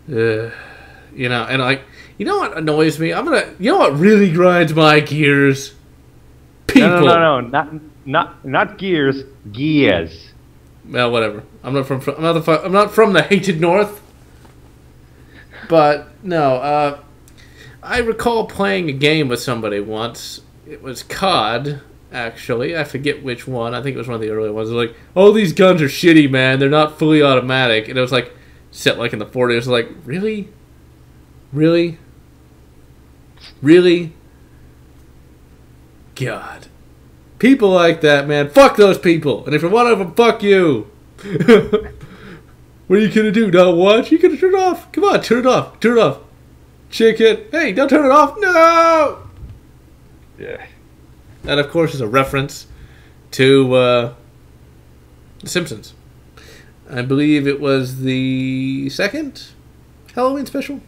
And like, you know what annoys me? You know what really grinds my gears? People. No, not gears, gears. Well, whatever. I'm not from the hated North. But no, I recall playing a game with somebody once. It was COD, actually. I forget which one. I think it was one of the early ones. It was like, oh, these guns are shitty, man. They're not fully automatic. And it was like set like in the 40s. It was like, really? Really? Really? God. People like that, man. Fuck those people. And if you're one of them, fuck you. What are you gonna do? Not watch? You gonna turn it off? Come on, turn it off. Turn it off. Chicken. Hey, don't turn it off. No! Yeah. That, of course, is a reference to The Simpsons. I believe it was the second Halloween special.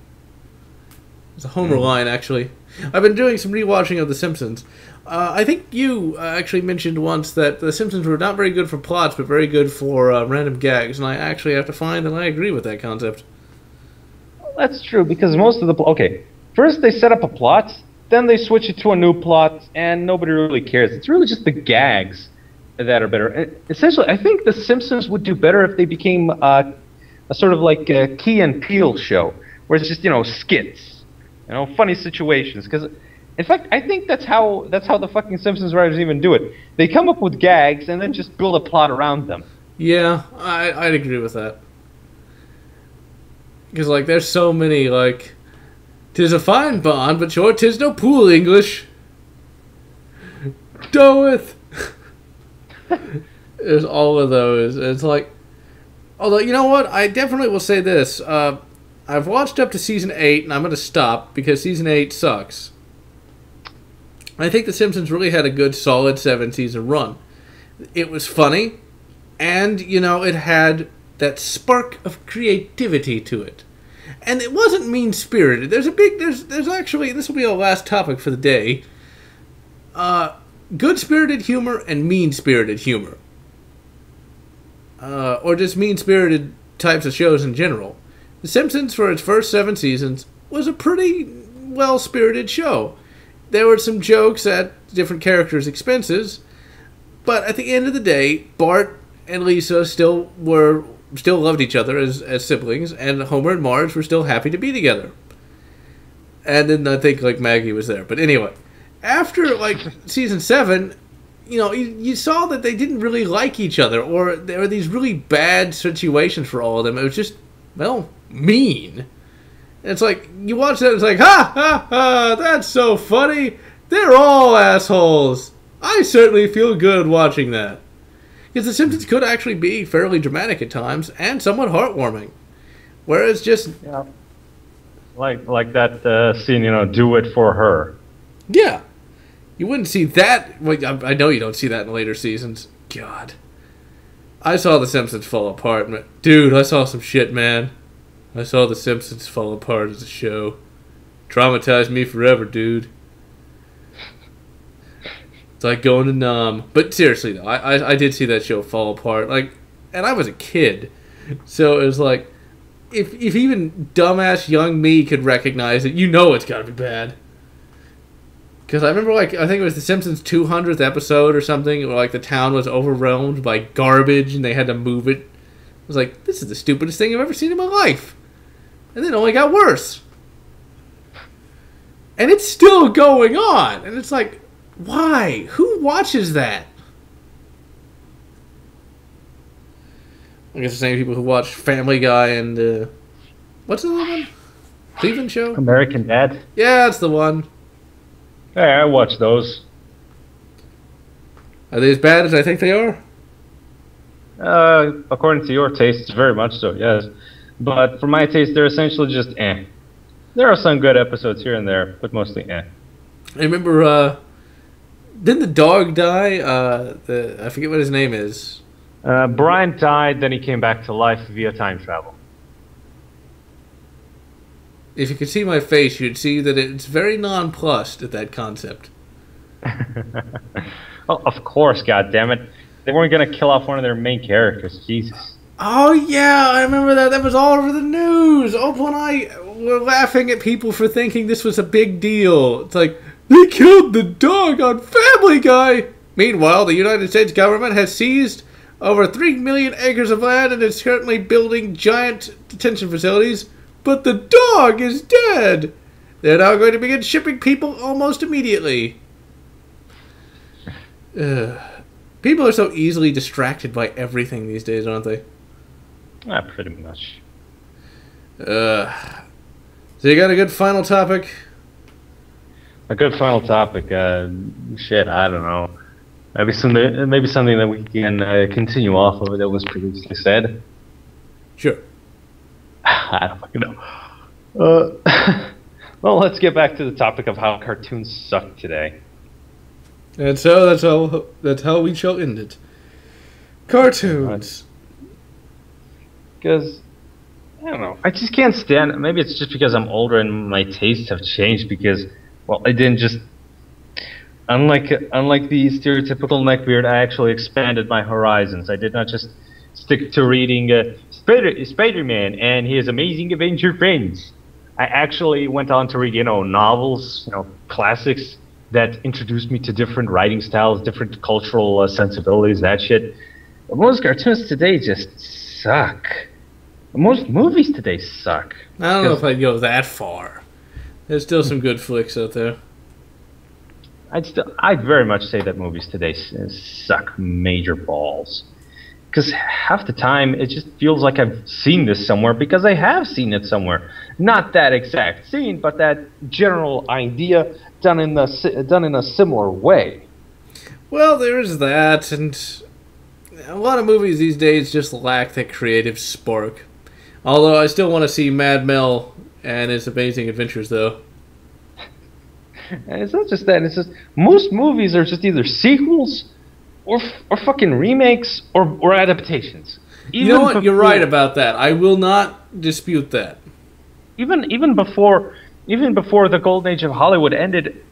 It's a Homer line, actually. I've been doing some rewatching of The Simpsons. I think you actually mentioned once that The Simpsons were not very good for plots, but very good for random gags, and I actually have to find that I agree with that concept. Well, that's true, because most of the... Okay, first they set up a plot, then they switch it to a new plot, and nobody really cares. It's really just the gags that are better. And essentially, I think The Simpsons would do better if they became a sort of like a Key and Peele show, where it's just, skits, funny situations. Because, in fact, I think that's how the fucking Simpsons writers even do it. They come up with gags and then just build a plot around them. Yeah, I'd agree with that. Because, there's so many, 'tis a fine bond, but sure 'tis no pool English. Doeth. There's all of those. It's although, you know what? I definitely will say this. I've watched up to Season 8, and I'm going to stop, because Season 8 sucks. I think The Simpsons really had a good, solid 7-season run. It was funny, and, it had that spark of creativity to it. And it wasn't mean-spirited. There's actually, this will be our last topic for the day, good-spirited humor and mean-spirited humor. Or just mean-spirited types of shows in general. The Simpsons, for its first 7 seasons, was a pretty well-spirited show. There were some jokes at different characters' expenses, but at the end of the day, Bart and Lisa still loved each other as siblings, and Homer and Marge were still happy to be together. And then I think Maggie was there. But anyway, after season 7, you saw that they didn't really like each other, or there were these really bad situations for all of them. It was just, mean. And it's you watch that, it's ha, ha, ha, that's so funny. They're all assholes. I certainly feel good watching that. Because The Simpsons could actually be fairly dramatic at times, and somewhat heartwarming. Whereas just... Yeah. Like that scene, do it for her. Yeah. You wouldn't see that... I know you don't see that in later seasons. God. I saw The Simpsons fall apart. Dude, I saw some shit, man. I saw The Simpsons fall apart as a show. Traumatized me forever, dude. It's like going to Nam. But seriously, though, I did see that show fall apart. And I was a kid. So it was if even dumbass young me could recognize it, it's got to be bad. Because I remember, I think it was The Simpsons' 200th episode or something, where, the town was overwhelmed by garbage and they had to move it. I was this is the stupidest thing I've ever seen in my life. And then it only got worse. And it's still going on. And it's why? Who watches that? I guess the same people who watch Family Guy and, what's the other one? Cleveland Show? American Dad? Yeah, that's the one. Hey, I watch those. Are they as bad as I think they are? According to your tastes, very much so, yes. But for my taste, they're essentially just eh. There are some good episodes here and there, but mostly eh. I remember, didn't the dog die? I forget what his name is. Brian died, then he came back to life via time travel. If you could see my face, you'd see that it's very nonplussed at that concept. Well, of course, goddammit. They weren't going to kill off one of their main characters. Jesus. Oh, yeah, I remember that. That was all over the news. Opal and I were laughing at people for thinking this was a big deal. It's they killed the dog on Family Guy. Meanwhile, the United States government has seized over 3 million acres of land and is currently building giant detention facilities. But the dog is dead. They're now going to begin shipping people almost immediately. People are so easily distracted by everything these days, aren't they? Pretty much. So you got a good final topic? A good final topic? Shit, I don't know. Maybe something that we can continue off of that was previously said. Sure. I don't fucking know. Well, let's get back to the topic of how cartoons suck today. And so that's how we shall end it. Cartoons. Because I don't know. I just can't stand. Maybe it's just because I'm older and my tastes have changed. Because, well, I didn't just. Unlike the stereotypical neckbeard, I actually expanded my horizons. I did not just stick to reading Spider-Man and his amazing adventure friends. I actually went on to read, novels, classics that introduced me to different writing styles, different cultural sensibilities, that shit. But most cartoons today just suck. Most movies today suck. I don't know if I'd go that far. There's still some good flicks out there. I'd very much say that movies today suck major balls. Because half the time it just feels like I've seen this somewhere because I have seen it somewhere. Not that exact scene, but that general idea done in a similar way. Well, there's that, and a lot of movies these days just lack that creative spark. Although I still want to see Mad Mel and his amazing adventures, though. And it's not just that. It's just most movies are just either sequels or fucking remakes or adaptations. You know what? You're right about that. I will not dispute that. Even before the golden age of Hollywood ended,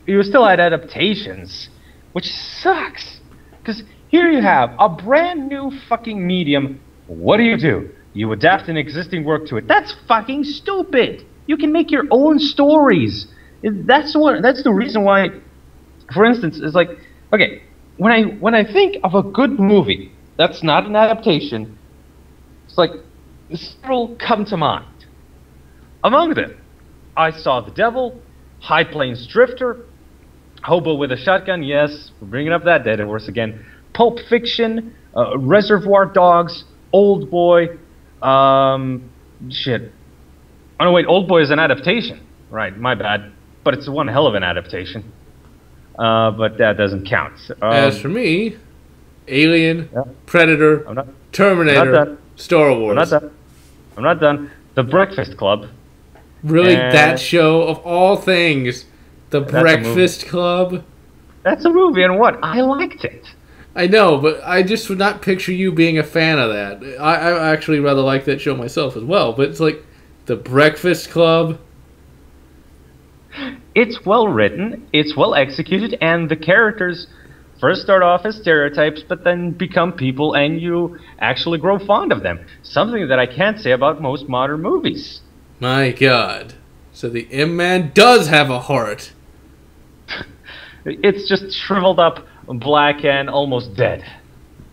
you still had adaptations, which sucks. Because here you have a brand new fucking medium. What do? You adapt an existing work to it. That's fucking stupid. You can make your own stories. That's the reason why, for instance, it's like, okay, when I think of a good movie that's not an adaptation, it's like several come to mind. Among them, I Saw the Devil, High Plains Drifter, Hobo with a Shotgun, yes, we're bringing up that dead horse again, Pulp Fiction, Reservoir Dogs, Old Boy, shit. Oh no, wait, Old Boy is an adaptation. Right, my bad. But it's one hell of an adaptation. But that doesn't count. As for me, Alien, Predator, Terminator, Star Wars. I'm not done. The Breakfast Club. Really, that show of all things, The Breakfast Club. That's a movie, and what? I liked it. I know, but I just would not picture you being a fan of that. I actually rather like that show myself as well, but it's like The Breakfast Club. It's well written, it's well executed, and the characters first start off as stereotypes, but then become people, and you actually grow fond of them. Something that I can't say about most modern movies. My God. So the M-Man does have a heart. It's just shriveled up, black, and almost dead.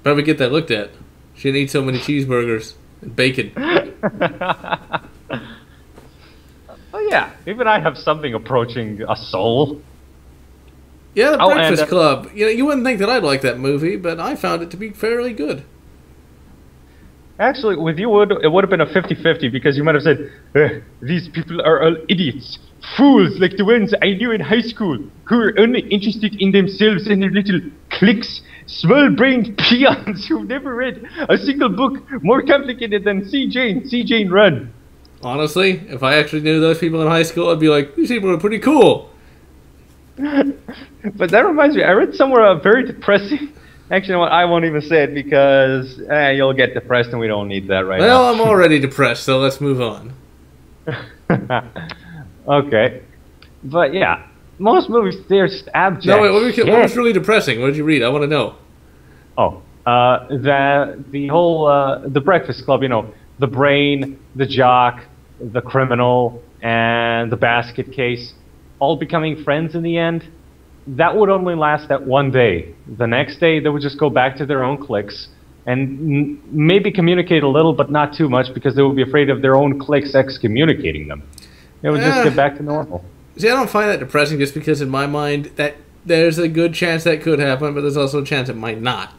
Probably get that looked at. She didn't eat so many cheeseburgers and bacon. Oh yeah, even I have something approaching a soul. Yeah, The Breakfast Club. You wouldn't think that I'd like that movie, but I found it to be fairly good. Actually, with you, it would have been a 50-50 because you might have said, these people are all idiots. Fools like the ones I knew in high school who are only interested in themselves and their little cliques. Small-brained peons who've never read a single book more complicated than See Jane Run. Honestly, if I actually knew those people in high school, I'd be like, these people are pretty cool. But that reminds me, I read somewhere a very depressing... Actually, you know what, I won't even say it because you'll get depressed and we don't need that right now. Well, I'm already depressed, so let's move on. Okay. But yeah, most movies, they're just abject. No, wait, what was really depressing? What did you read? I want to know. Oh, the whole, The Breakfast Club, the brain, the jock, the criminal, and the basket case, all becoming friends in the end. That would only last that one day. The next day, they would just go back to their own cliques and maybe communicate a little, but not too much, because they would be afraid of their own cliques excommunicating them. They would just get back to normal. See, I don't find that depressing just because in my mind that there's a good chance that could happen, but there's also a chance it might not.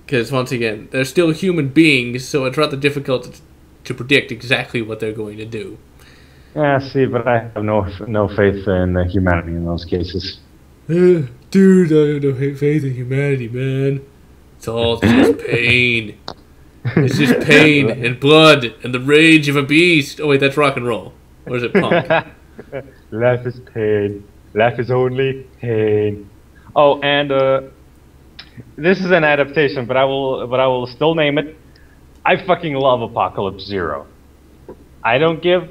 Because, once again, they're still human beings, so it's rather difficult to predict exactly what they're going to do. Yeah, see, but I have no faith in humanity in those cases. Dude, I have no faith in humanity, man. It's all just pain. It's just pain and blood and the rage of a beast. Oh, wait, that's rock and roll. Or is it punk? Life is pain. Life is only pain. Oh, and this is an adaptation, but I will still name it. I fucking love Apocalypse Zero. I don't give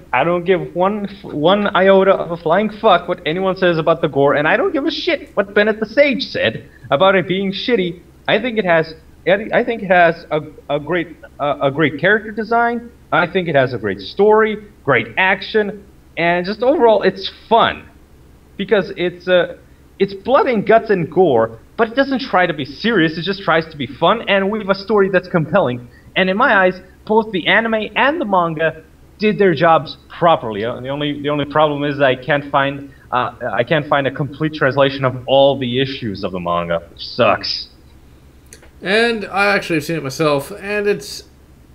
one iota of a flying fuck what anyone says about the gore, and I don't give a shit what Bennett the Sage said about it being shitty. I think it has a great character design. I think it has a great story, great action, and just overall it's fun because it's blood and guts and gore, but it doesn't try to be serious. It just tries to be fun, and we have a story that's compelling. And in my eyes, both the anime and the manga did their jobs properly. The only problem is I can't find a complete translation of all the issues of the manga, which sucks. And I actually have seen it myself, and it's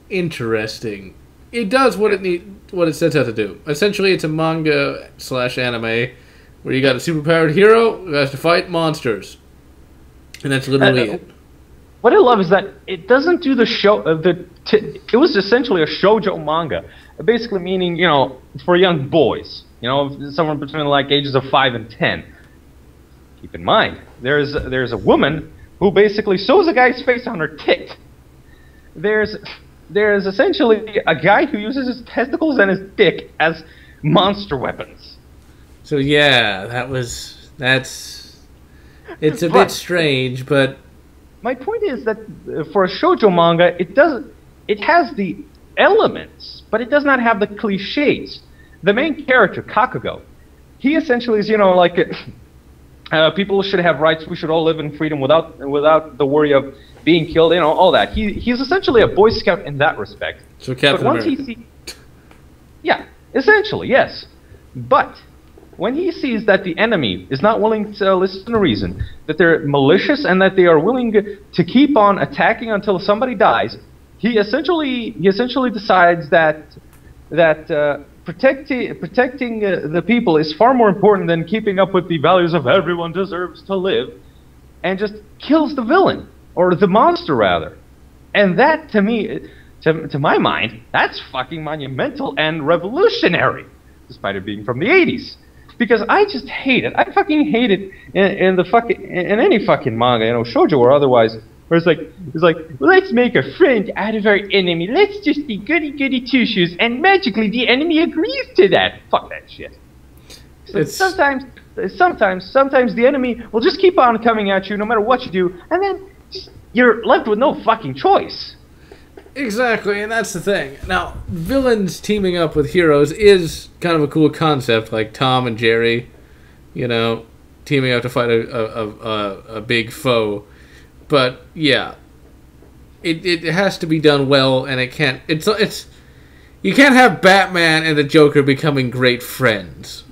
interesting. It does what it sets out to do. Essentially, it's a manga / anime where you got a superpowered hero who has to fight monsters, and that's literally it. What I love is that it doesn't do the show. It was essentially a shoujo manga, basically meaning for young boys, somewhere between like ages of 5 and 10. Keep in mind, there's a woman who basically sews a guy's face on her tit. There's essentially a guy who uses his testicles and his dick as monster weapons. So yeah, it's a bit strange, but my point is that for a shoujo manga, it has the elements, but it does not have the cliches. The main character, Kakugo, he essentially is like people should have rights. We should all live in freedom without the worry of being killed. All that. He's essentially a Boy Scout in that respect. So Captain America. Yeah, essentially yes, but when he sees that the enemy is not willing to listen to reason, that they're malicious and that they are willing to keep on attacking until somebody dies, he essentially decides that protecting the people is far more important than keeping up with the values of everyone deserves to live, and just kills the villain, or the monster rather. And that, to me, to my mind, that's fucking monumental and revolutionary, despite it being from the 80s. Because I just hate it. I fucking hate it in any fucking manga, shoujo or otherwise, where it's like, let's make a friend out of our enemy. Let's just be goody two shoes, and magically the enemy agrees to that. Fuck that shit. So sometimes the enemy will just keep on coming at you no matter what you do, and then you're left with no fucking choice. Exactly, and that's the thing. Now, villains teaming up with heroes is kind of a cool concept, like Tom and Jerry, teaming up to fight a big foe. But yeah, it has to be done well, and it can't. It's you can't have Batman and the Joker becoming great friends,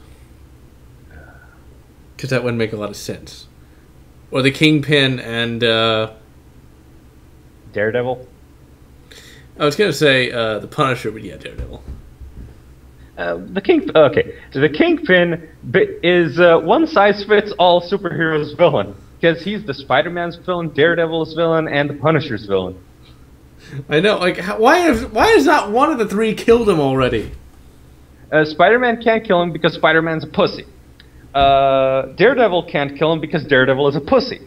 because that wouldn't make a lot of sense. Or the Kingpin and Daredevil. I was going to say the Punisher, but yeah, Daredevil. The Kingpin is one-size-fits-all superhero's villain, because he's the Spider-Man's villain, Daredevil's villain, and the Punisher's villain. I know, like, why has not one of the three killed him already? Spider-Man can't kill him because Spider-Man's a pussy. Daredevil can't kill him because Daredevil is a pussy.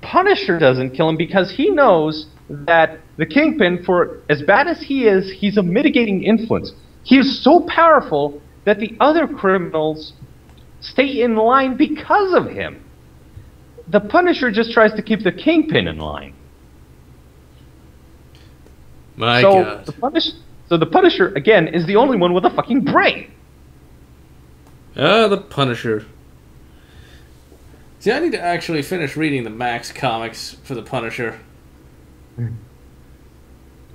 Punisher doesn't kill him because he knows that the Kingpin, for as bad as he is, he's a mitigating influence. He is so powerful that the other criminals stay in line because of him. The Punisher just tries to keep the Kingpin in line. My God. So the Punisher, again, is the only one with a fucking brain. The Punisher. See, I need to actually finish reading the Max comics for the Punisher.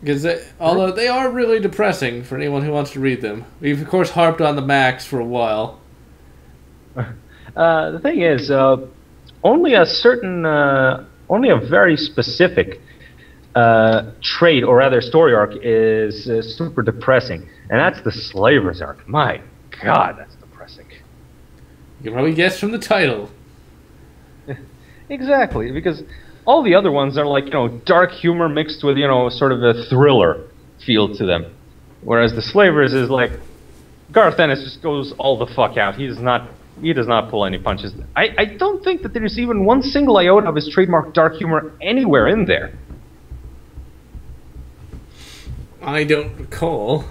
Because although they are really depressing for anyone who wants to read them. We've, of course, harped on the Max for a while. The thing is, only a very specific trait, or rather story arc, is super depressing. And that's the Slavers arc. My God, that's depressing. You can probably guess from the title. Exactly, because all the other ones are like, dark humor mixed with, sort of a thriller feel to them. Whereas the Slavers is like, Garth Ennis just goes all the fuck out. He does not pull any punches. I don't think that there's even one single iota of his trademark dark humor anywhere in there. I don't recall.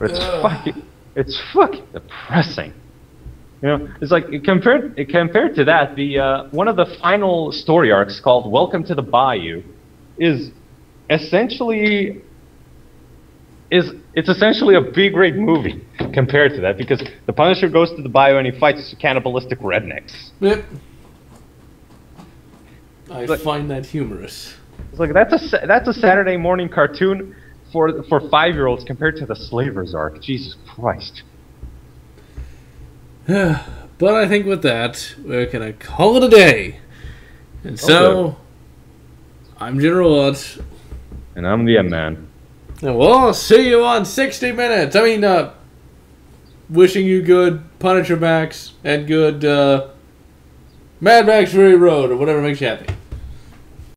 It's fucking depressing. You know, it's like compared to that, the one of the final story arcs called "Welcome to the Bayou" is essentially it's essentially a B-grade movie compared to that, because the Punisher goes to the bayou and he fights cannibalistic rednecks. Yep. I find that humorous. It's like that's a Saturday morning cartoon for 5-year-olds compared to the Slavers arc. Jesus Christ. But I think with that, we're gonna call it a day. And so, I'm General Watts. And I'm the M-Man. And we'll see you on 60 Minutes. I mean, wishing you good Punisher Max and good Mad Max Fury Road, or whatever makes you happy.